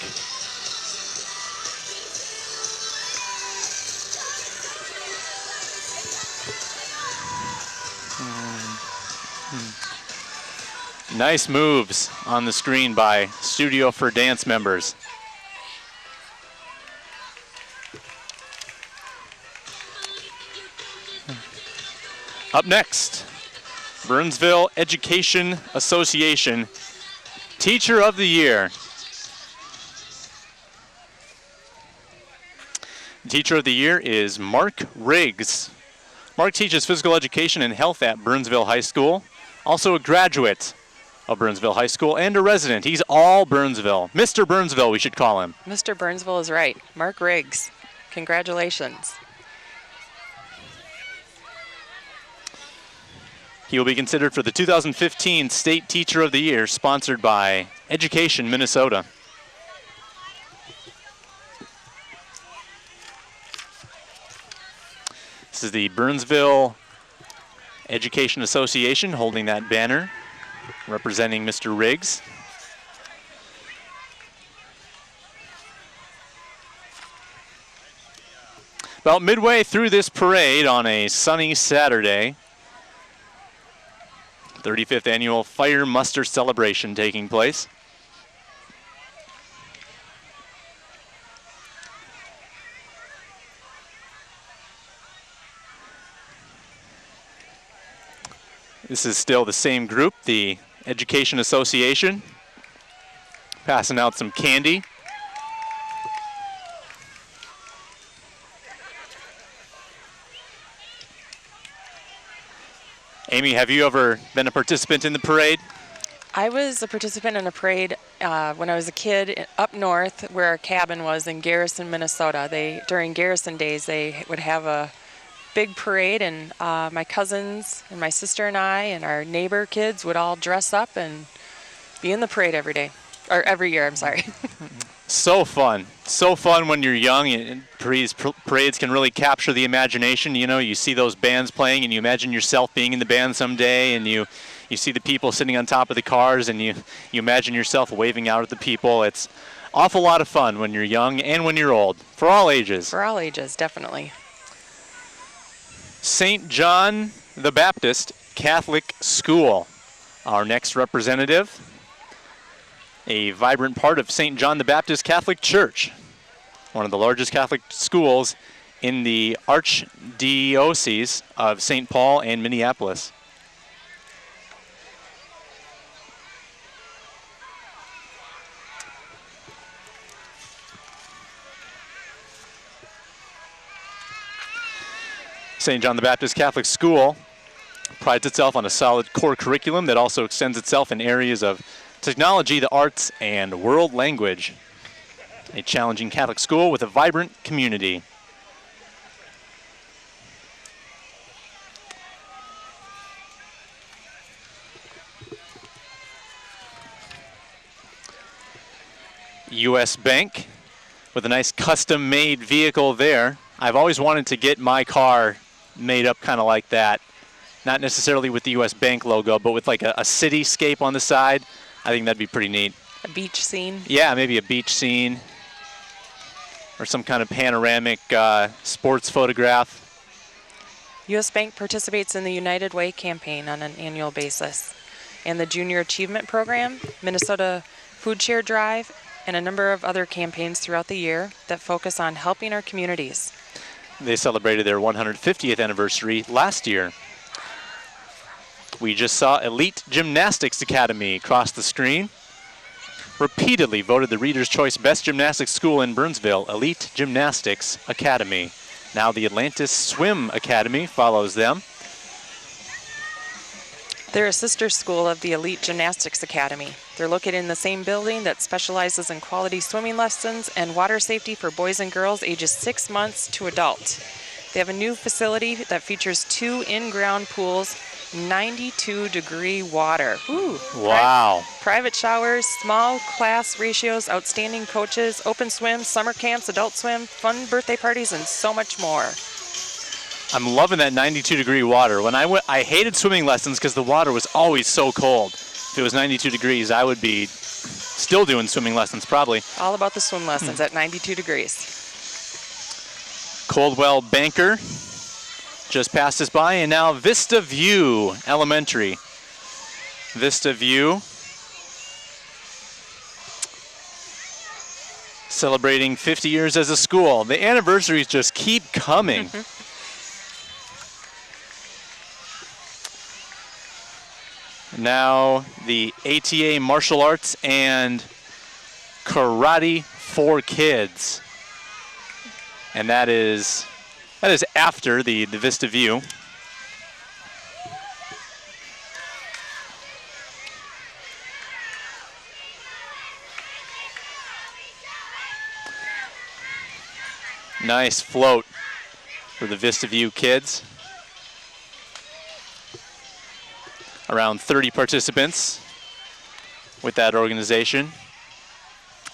Nice moves on the screen by Studio for Dance members. Up next, Burnsville Education Association Teacher of the Year. Teacher of the Year is Mark Riggs. Mark teaches physical education and health at Burnsville High School. Also a graduate of Burnsville High School and a resident. He's all Burnsville. Mr. Burnsville, we should call him. Mr. Burnsville is right. Mark Riggs. Congratulations. He will be considered for the 2015 State Teacher of the Year, sponsored by Education Minnesota. This is the Burnsville Education Association holding that banner, representing Mr. Riggs. About midway through this parade on a sunny Saturday, 35th Annual Fire Muster Celebration taking place. This is still the same group, the Education Association, passing out some candy. Amy, have you ever been a participant in the parade? I was a participant in a parade when I was a kid up north where our cabin was in Garrison, Minnesota. During Garrison days, they would have a big parade, and my cousins and my sister and I and our neighbor kids would all dress up and be in the parade every day, or every year, I'm sorry. So fun. So fun when you're young, and parades can really capture the imagination. You know, you see those bands playing and you imagine yourself being in the band someday, and you see the people sitting on top of the cars and you imagine yourself waving out at the people. It's awful lot of fun when you're young and when you're old, for all ages. For all ages, definitely. St. John the Baptist Catholic School, our next representative. A vibrant part of St. John the Baptist Catholic Church, one of the largest Catholic schools in the Archdiocese of St. Paul and Minneapolis. St. John the Baptist Catholic School prides itself on a solid core curriculum that also extends itself in areas of technology, the arts, and world language. A challenging Catholic school with a vibrant community. U.S. Bank with a nice custom-made vehicle there. I've always wanted to get my car made up kind of like that. Not necessarily with the U.S. Bank logo, but with like a cityscape on the side. I think that'd be pretty neat. A beach scene? Yeah, maybe a beach scene or some kind of panoramic sports photograph. U.S. Bank participates in the United Way campaign on an annual basis, and the Junior Achievement Program, Minnesota Food Share Drive, and a number of other campaigns throughout the year that focus on helping our communities. They celebrated their 150th anniversary last year. We just saw Elite Gymnastics Academy cross the screen. Repeatedly voted the Reader's Choice Best Gymnastics School in Burnsville, Elite Gymnastics Academy. Now the Atlantis Swim Academy follows them. They're a sister school of the Elite Gymnastics Academy. They're located in the same building that specializes in quality swimming lessons and water safety for boys and girls ages 6 months to adult. They have a new facility that features 2 in-ground pools, 92-degree water. Ooh, wow. Private showers, small class ratios, outstanding coaches, open swim, summer camps, adult swim, fun birthday parties, and so much more. I'm loving that 92-degree water. When I hated swimming lessons because the water was always so cold. If it was 92 degrees, I would be still doing swimming lessons probably. All about the swim lessons at 92 degrees. Coldwell Banker just passed us by, and now Vista View Elementary. Vista View celebrating 50 years as a school. The anniversaries just keep coming. Now the ATA Martial Arts and Karate for Kids. And that is after the Vista View. Nice float for the Vista View kids. Around 30 participants with that organization.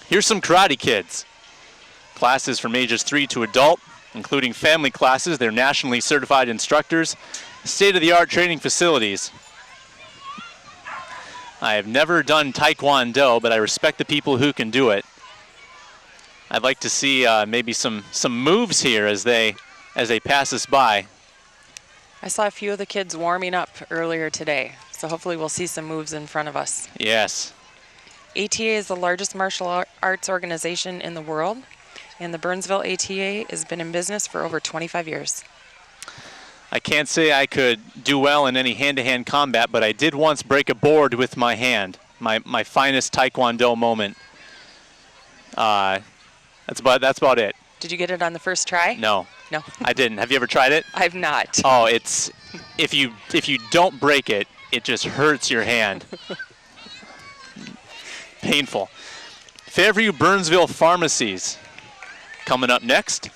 Here's some Karate Kids. Classes from ages 3 to adult, including family classes. They're nationally certified instructors, state-of-the-art training facilities. I have never done Taekwondo, but I respect the people who can do it. I'd like to see maybe some moves here as they as they pass us by. I saw a few of the kids warming up earlier today, so hopefully we'll see some moves in front of us. Yes. ATA is the largest martial arts organization in the world, and the Burnsville ATA has been in business for over 25 years. I can't say I could do well in any hand-to-hand combat, but I did once break a board with my hand. My finest Taekwondo moment. That's about it. Did you get it on the first try? No. No. I didn't. Have you ever tried it? I've not. Oh, it's if you don't break it, it just hurts your hand. Painful. Fairview Burnsville pharmacies coming up next.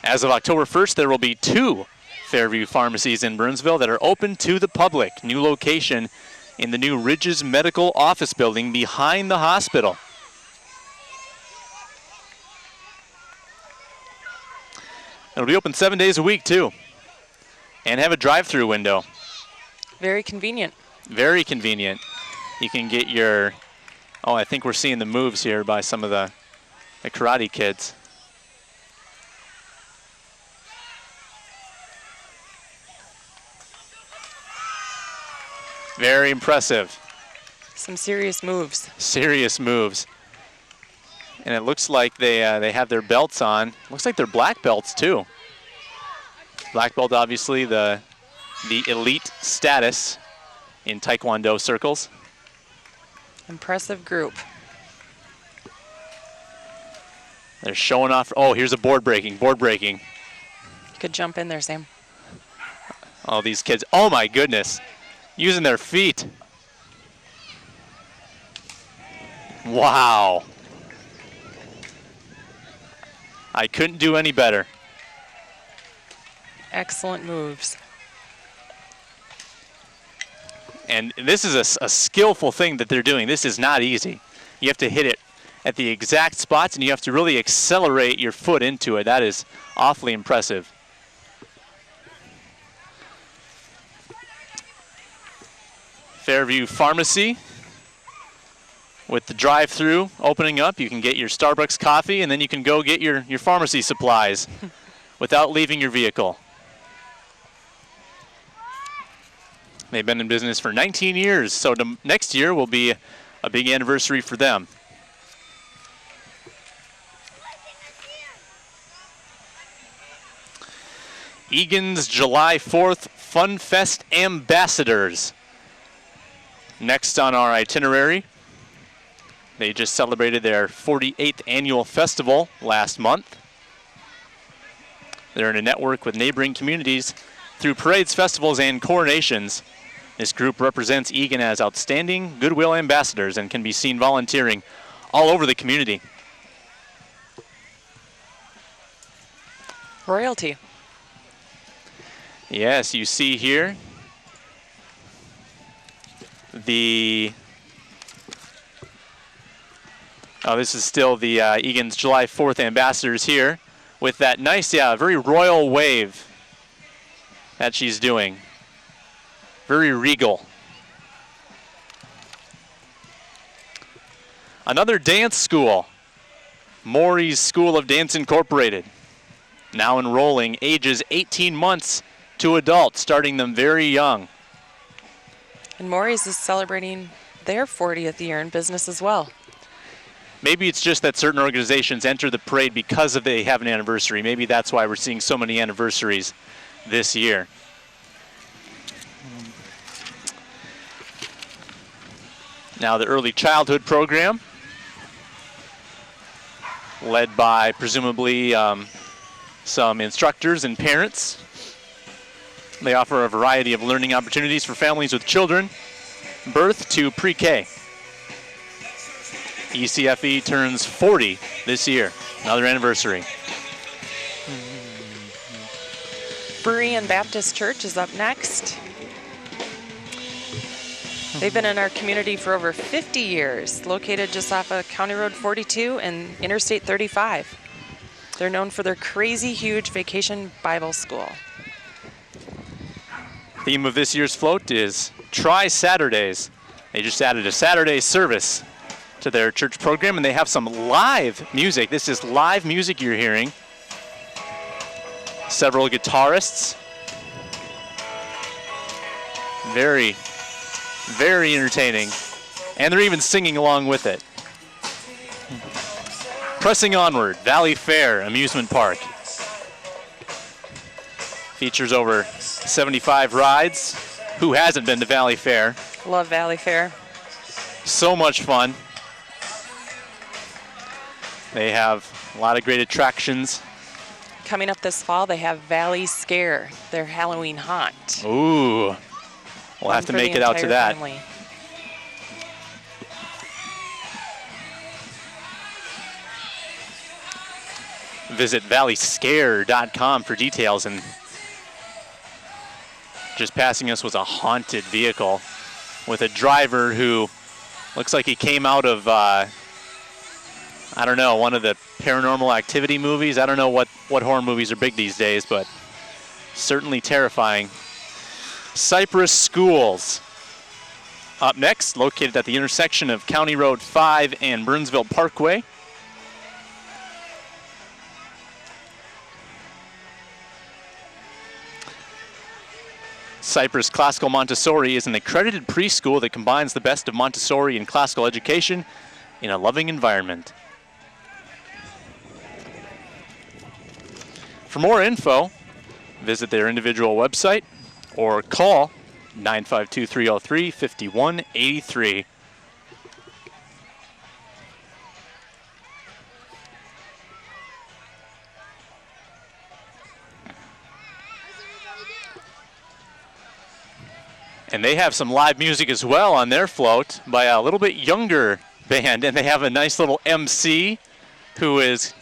As of October 1st, there will be 2 Fairview pharmacies in Burnsville that are open to the public. New location in the new Ridges Medical Office Building behind the hospital. It'll be open 7 days a week, too, and have a drive-through window. Very convenient. Very convenient. You can get your, I think we're seeing the moves here by some of the karate kids. Very impressive. Some serious moves. Serious moves. And it looks like they have their belts on. Looks like they're black belts too. Black belt, obviously the elite status in Taekwondo circles. Impressive group. They're showing off. Oh, here's a board breaking. Board breaking. You could jump in there, Sam. Oh, these kids. Oh my goodness. Using their feet. Wow. I couldn't do any better. Excellent moves. And this is a skillful thing that they're doing. This is not easy. You have to hit it at the exact spots, and you have to really accelerate your foot into it. That is awfully impressive. Fairview Pharmacy with the drive-through opening up. You can get your Starbucks coffee, and then you can go get your pharmacy supplies without leaving your vehicle. They've been in business for 19 years, so next year will be a big anniversary for them. EAGAN'S July 4th Fun Fest Ambassadors. Next on our itinerary, they just celebrated their 48th annual festival last month. They're in a network with neighboring communities through parades, festivals, and coronations. This group represents EAGAN as outstanding goodwill ambassadors and can be seen volunteering all over the community. Royalty. Yes, you see here this is still the EAGAN'S July 4th ambassadors here with that nice, very royal wave that she's doing. Very regal. Another dance school, Maury's School of Dance Incorporated, now enrolling ages 18 months to adult, starting them very young. And Maury's is celebrating their 40th year in business as well. Maybe it's just that certain organizations enter the parade because they have an anniversary. Maybe that's why we're seeing so many anniversaries this year. Now the early childhood program, led by presumably some instructors and parents. They offer a variety of learning opportunities for families with children, birth to pre-K. ECFE turns 40 this year, another anniversary. Berean Baptist Church is up next. They've been in our community for over 50 years, located just off of County Road 42 and Interstate 35. They're known for their crazy huge vacation Bible school. Theme of this year's float is Try Saturdays. They just added a Saturday service to their church program, and they have some live music. This is live music you're hearing. several guitarists. Very, very entertaining. And they're even singing along with it. Pressing onward, Valley Fair Amusement Park. Features over 75 rides. Who hasn't been to Valley Fair? Love Valley Fair. So much fun. They have a lot of great attractions. Coming up this fall, they have Valley Scare, their Halloween haunt. Ooh. We'll have to make it out to that. Family. Visit valleyscare.com for details. And just passing us was a haunted vehicle with a driver who looks like he came out of, I don't know, one of the Paranormal Activity movies. I don't know what horror movies are big these days, but certainly terrifying. Cypress Schools. Up next, located at the intersection of County Road 5 and Burnsville Parkway. Cypress Classical Montessori is an accredited preschool that combines the best of Montessori and classical education in a loving environment. For more info, visit their individual website or call 952-303-5183. And they have some live music as well on their float by a little bit younger band, and they have a nice little MC who is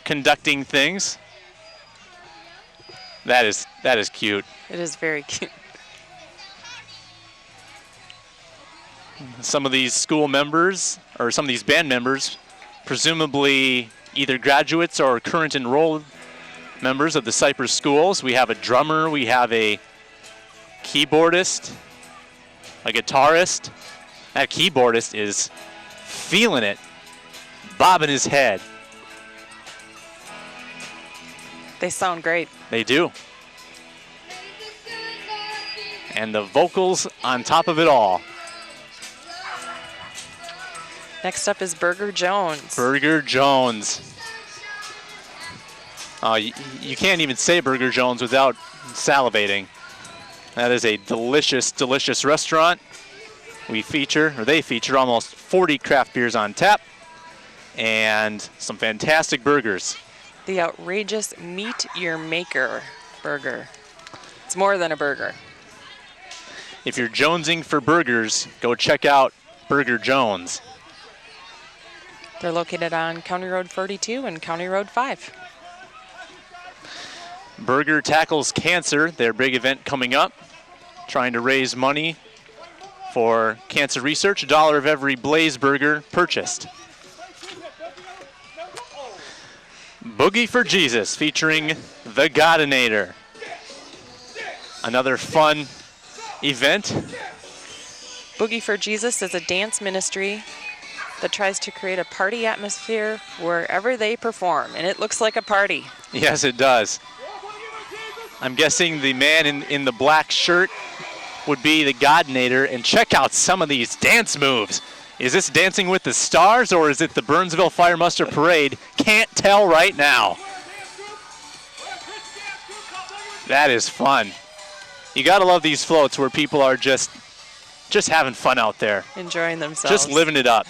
conducting things. That is cute. It is very cute. Some of these school members, or some of these band members, presumably either graduates or current enrolled members of the Cypress Schools. We have a drummer, we have a keyboardist, a guitarist. That keyboardist is feeling it, bobbing his head. They sound great. They do. And the vocals on top of it all. Next up is Burger Jones. Burger Jones. You can't even say Burger Jones without salivating. That is a delicious, delicious restaurant. They feature almost 40 craft beers on tap and some fantastic burgers. The outrageous Meet Your Maker burger. It's more than a burger. If you're jonesing for burgers, go check out Burger Jones. They're located on County Road 42 and County Road 5. Burger Tackles Cancer, their big event coming up, trying to raise money for cancer research. $1 of every Blaze burger purchased. Boogie for Jesus, featuring the Godinator. Another fun event. Boogie for Jesus is a dance ministry that tries to create a party atmosphere wherever they perform, and it looks like a party. Yes, it does. I'm guessing the man in the black shirt would be the Godinator, and check out some of these dance moves. Is this Dancing with the Stars, or is it the Burnsville Fire Muster Parade? Can't tell right now. That is fun. You gotta love these floats where people are just having fun out there. Enjoying themselves. Just living it up.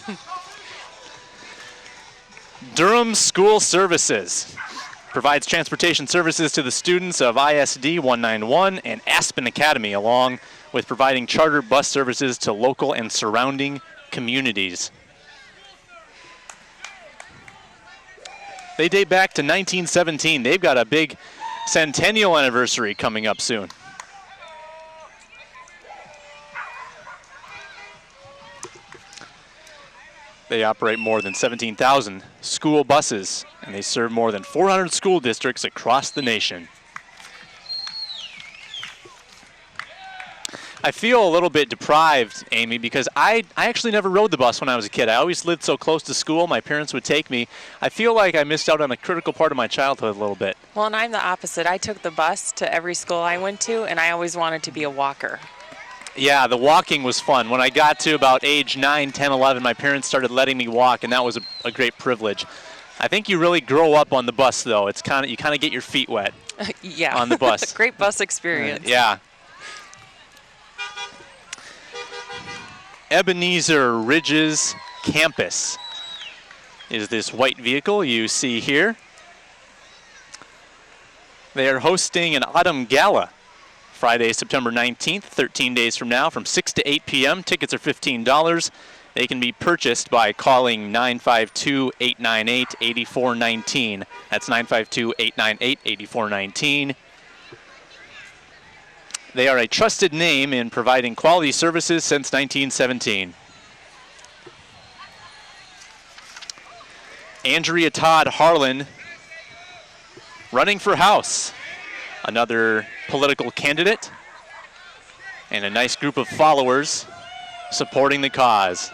Durham School Services provides transportation services to the students of ISD 191 and Aspen Academy, along with providing charter bus services to local and surrounding communities. They date back to 1917. They've got a big centennial anniversary coming up soon. They operate more than 17,000 school buses, and they serve more than 400 school districts across the nation. I feel a little bit deprived, Amy, because I actually never rode the bus when I was a kid. I always lived so close to school. My parents would take me. I feel like I missed out on a critical part of my childhood a little bit. Well, and I'm the opposite. I took the bus to every school I went to, and I always wanted to be a walker. Yeah, the walking was fun. When I got to about age 9, 10, 11, my parents started letting me walk, and that was a great privilege. I think you really grow up on the bus, though. It's you kind of get your feet wet. Yeah. On the bus. Great bus experience. Yeah. Ebenezer Ridges Campus is this white vehicle you see here. They are hosting an autumn gala Friday, September 19th, 13 days from now, from 6 to 8 p.m. Tickets are $15. They can be purchased by calling 952-898-8419. That's 952-898-8419. They are a trusted name in providing quality services since 1917. Andrea Todd Harlan running for House. Another political candidate and a nice group of followers supporting the cause.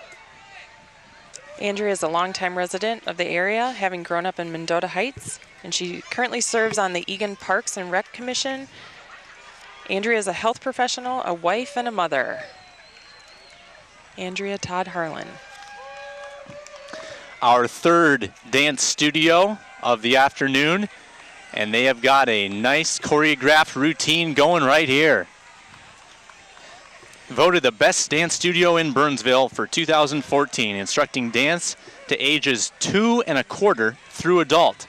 Andrea is a longtime resident of the area, having grown up in Mendota Heights, and she currently serves on the Egan Parks and Rec Commission. Andrea is a health professional, a wife, and a mother. Andrea Todd Harlan. Our third dance studio of the afternoon, and they have got a nice choreographed routine going right here. Voted the best dance studio in Burnsville for 2014, instructing dance to ages 2 1/4 through adult.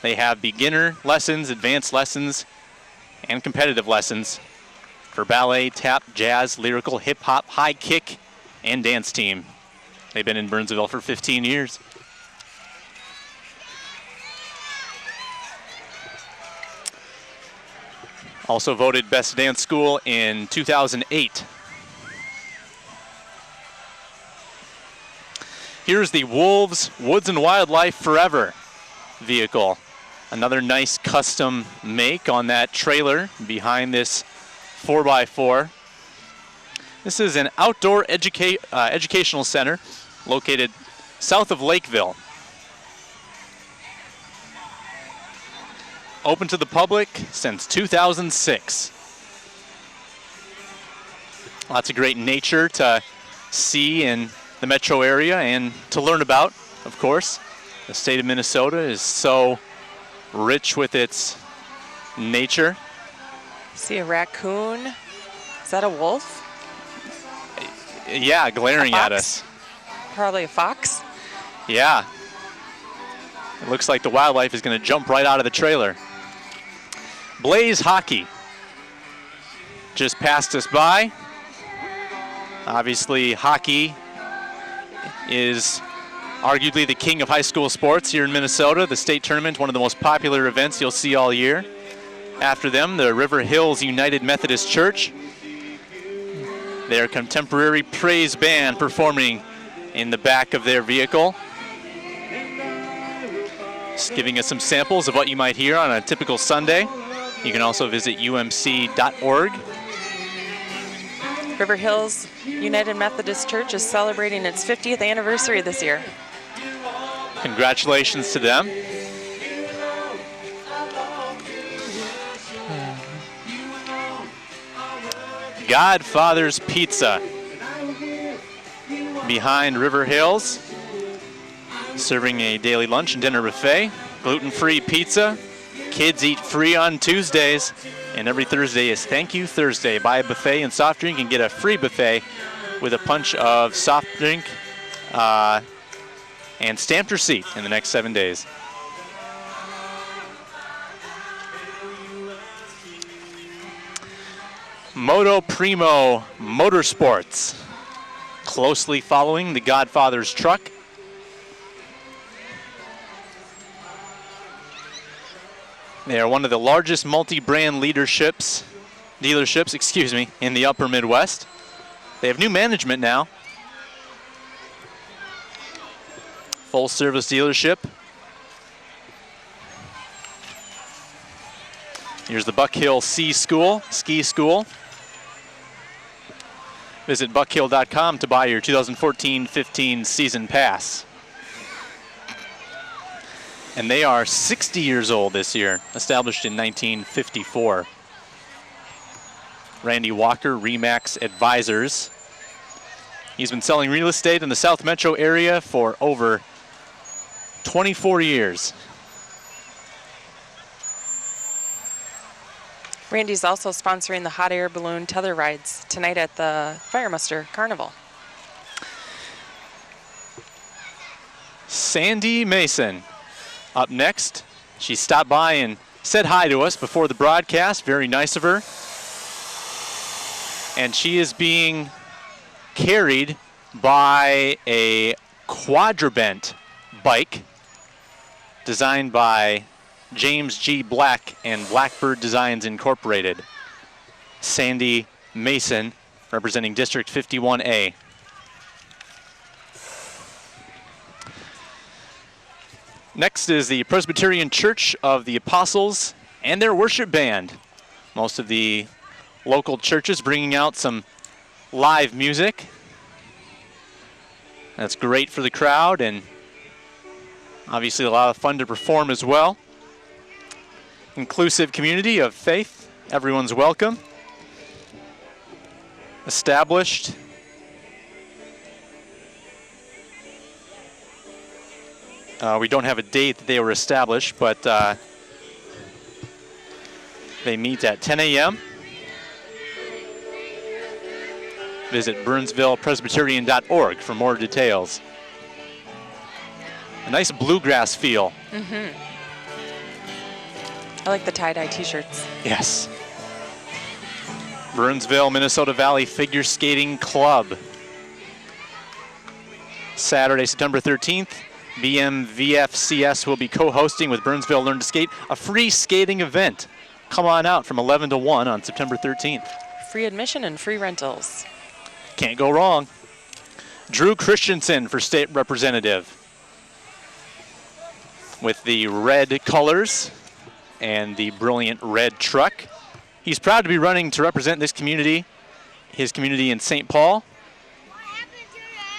They have beginner lessons, advanced lessons, and competitive lessons for ballet, tap, jazz, lyrical, hip-hop, high kick, and dance team. They've been in Burnsville for 15 years. Also voted Best Dance School in 2008. Here's the Wolves Woods and Wildlife Forever vehicle. Another nice custom make on that trailer behind this 4x4. This is an outdoor educational center located south of Lakeville. Open to the public since 2006. Lots of great nature to see in the metro area and to learn about, of course. The state of Minnesota is so rich with its nature. See a raccoon. Is that a wolf? Yeah, glaring at us. Probably a fox. Yeah. It looks like the wildlife is going to jump right out of the trailer. Blaze Hockey just passed us by. Obviously, hockey is arguably the king of high school sports here in Minnesota. The state tournament, one of the most popular events you'll see all year. After them, the River Hills United Methodist Church. Their contemporary praise band performing in the back of their vehicle. Just giving us some samples of what you might hear on a typical Sunday. You can also visit umc.org. River Hills United Methodist Church is celebrating its 50th anniversary this year. Congratulations to them. Godfather's Pizza behind River Hills, serving a daily lunch and dinner buffet. Gluten-free pizza. Kids eat free on Tuesdays, and every Thursday is Thank You Thursday. Buy a buffet and soft drink and get a free buffet with a punch of soft drink and stamped receipt in the next 7 days. Moto Primo Motorsports, closely following the Godfather's truck. They are one of the largest multi-brand dealerships, in the upper Midwest. They have new management now. Full service dealership. Here's the Buck Hill Ski School. Visit buckhill.com to buy your 2014-15 season pass. And they are 60 years old this year, established in 1954. Randy Walker, RE/MAX Advisors. He's been selling real estate in the South Metro area for over 24 years. Randy's also sponsoring the hot air balloon tether rides tonight at the Fire Muster Carnival. Sandy Mason up next. She stopped by and said hi to us before the broadcast. Very nice of her. And she is being carried by a quadrabent bike designed by James G. Black and Blackbird Designs Incorporated. Sandy Mason, representing District 51A. Next is the Presbyterian Church of the Apostles and their worship band. Most of the local churches bringing out some live music. That's great for the crowd and obviously a lot of fun to perform as well. Inclusive community of faith. Everyone's welcome. Established. We don't have a date that they were established, but they meet at 10 a.m. Visit BurnsvillePresbyterian.org for more details. A nice bluegrass feel. Mm-hmm. I like the tie-dye t-shirts. Yes. Burnsville, Minnesota Valley Figure Skating Club. Saturday, September 13th, BMVFCS will be co-hosting with Burnsville Learn to Skate, a free skating event. Come on out from 11 to 1 on September 13th. Free admission and free rentals. Can't go wrong. Drew Christensen for state representative. With the red colors and the brilliant red truck. He's proud to be running to represent this community, his community in St. Paul.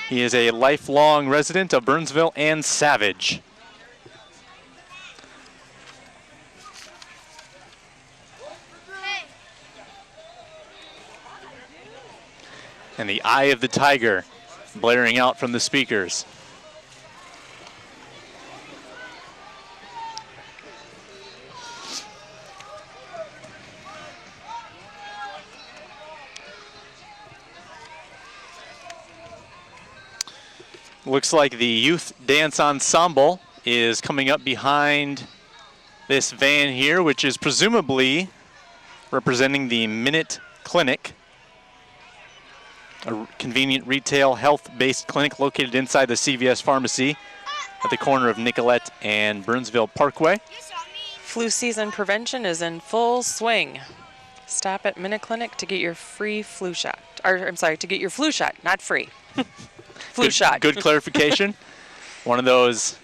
He is a lifelong resident of Burnsville and Savage. And the Eye of the Tiger blaring out from the speakers. Looks like the Youth Dance Ensemble is coming up behind this van here, which is presumably representing the Minute Clinic, a convenient retail health-based clinic located inside the CVS pharmacy at the corner of Nicollet and Burnsville Parkway. Flu season prevention is in full swing. Stop at Minute Clinic to get your free flu shot. Or, I'm sorry, to get your flu shot, not free. Flu shot. Good clarification. One of those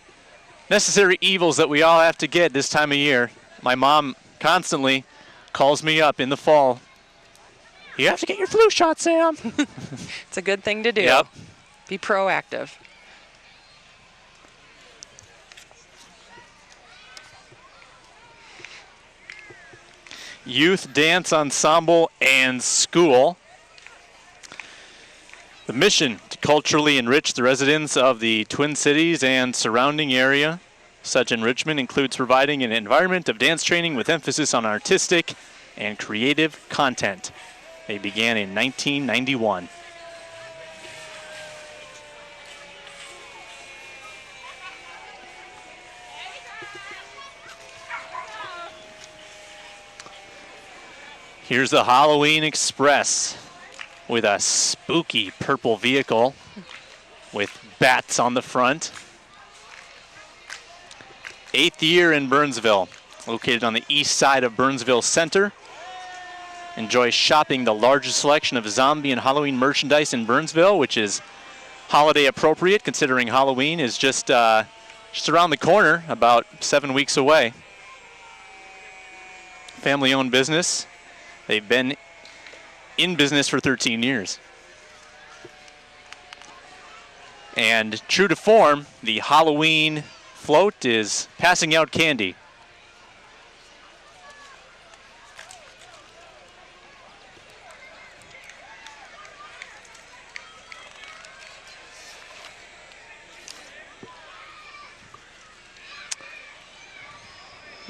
necessary evils that we all have to get this time of year. My mom constantly calls me up in the fall. You have to get your flu shot, Sam. It's a good thing to do. Yep. Be proactive. Youth Dance Ensemble and School. The mission to culturally enrich the residents of the Twin Cities and surrounding area. Such enrichment includes providing an environment of dance training with emphasis on artistic and creative content. They began in 1991. Here's the Halloween Express with a spooky purple vehicle with bats on the front. 8th year in Burnsville, located on the east side of Burnsville Center. Enjoy shopping the largest selection of zombie and Halloween merchandise in Burnsville, which is holiday appropriate considering Halloween is just around the corner, about 7 weeks away. Family-owned business. They've been in business for 13 years. And true to form, the Halloween float is passing out candy.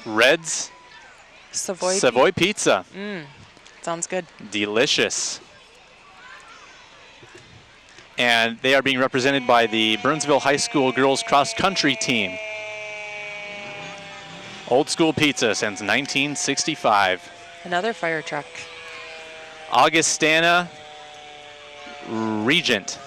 Red's Savoy pizza. Sounds good. Delicious. And they are being represented by the Burnsville High School girls cross country team. Old school pizza since 1965. Another fire truck. Augustana Regent.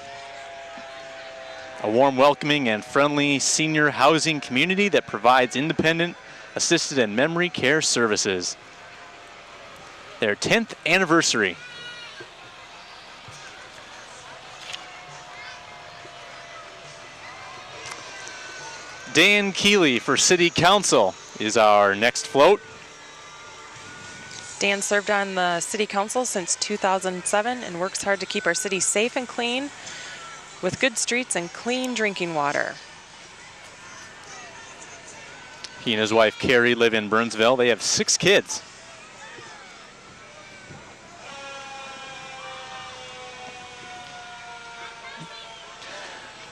A warm, welcoming, and friendly senior housing community that provides independent, assisted, and memory care services. Their 10th anniversary. Dan Keeley for City Council is our next float. Dan served on the City Council since 2007 and works hard to keep our city safe and clean with good streets and clean drinking water. He and his wife Carrie live in Burnsville. They have 6 kids.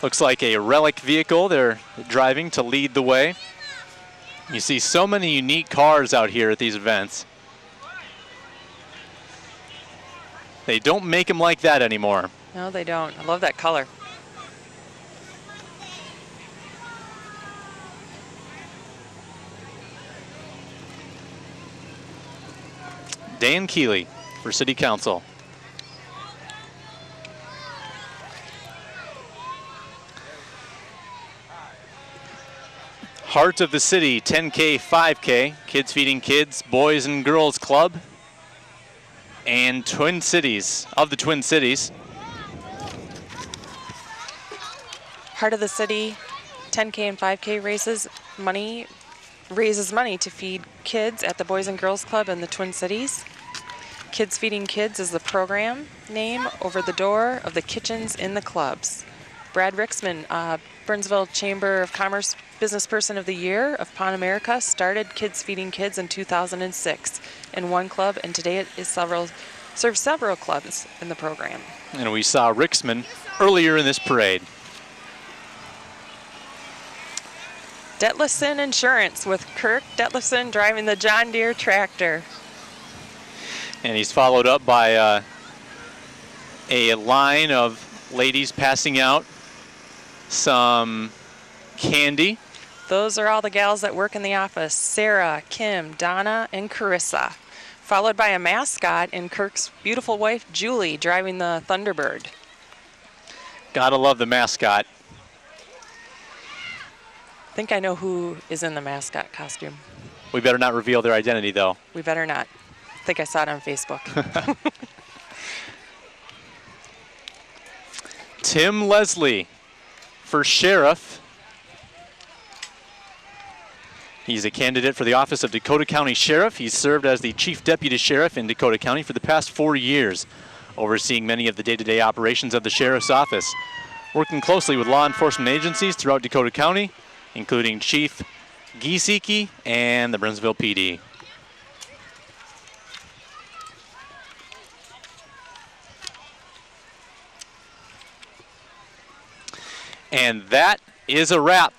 Looks like a relic vehicle they're driving to lead the way. You see so many unique cars out here at these events. They don't make them like that anymore. No, they don't. I love that color. Dan Keeley for City Council. Heart of the City 10K, 5K, Kids Feeding Kids, Boys and Girls Club, and Twin Cities, of the Twin Cities. Heart of the City 10K and 5K raises money to feed kids at the Boys and Girls Club in the Twin Cities. Kids Feeding Kids is the program name over the door of the kitchens in the clubs. Brad Rixman, Burnsville Chamber of Commerce Business Person of the Year of Pan America, started Kids Feeding Kids in 2006 in one club, and today it is serves several clubs in the program. And we saw Rixman earlier in this parade. Detlefson Insurance with Kirk Detlefson driving the John Deere tractor. And he's followed up by a line of ladies passing out some candy. Those are all the gals that work in the office. Sarah, Kim, Donna, and Carissa. Followed by a mascot and Kirk's beautiful wife, Julie, driving the Thunderbird. Gotta love the mascot. I think I know who is in the mascot costume. We better not reveal their identity, though. We better not. I think I saw it on Facebook. Tim Leslie for Sheriff. He's a candidate for the office of Dakota County Sheriff. He's served as the Chief Deputy Sheriff in Dakota County for the past 4 years, overseeing many of the day-to-day operations of the Sheriff's Office, working closely with law enforcement agencies throughout Dakota County, including Chief Giesecke and the Burnsville PD. And that is a wrap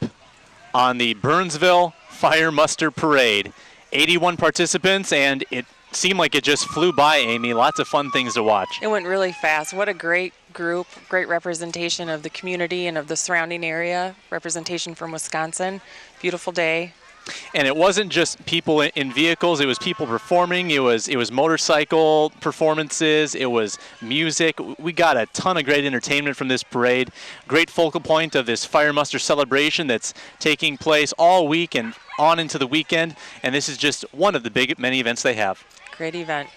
on the Burnsville Fire Muster Parade. 81 participants, and it seemed like it just flew by, Amy. Lots of fun things to watch. It went really fast. What a great group, great representation of the community and of the surrounding area, representation from Wisconsin. Beautiful day. And it wasn't just people in vehicles, it was people performing, it was motorcycle performances, it was music. We got a ton of great entertainment from this parade. Great focal point of this Fire Muster celebration that's taking place all week and on into the weekend. And this is just one of the many events they have. Great event.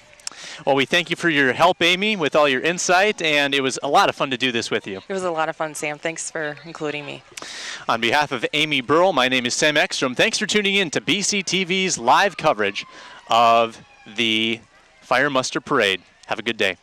Well, we thank you for your help, Amy, with all your insight, and it was a lot of fun to do this with you. It was a lot of fun, Sam. Thanks for including me. On behalf of Amy Burrell, my name is Sam Ekstrom. Thanks for tuning in to BCTV's live coverage of the Fire Muster Parade. Have a good day.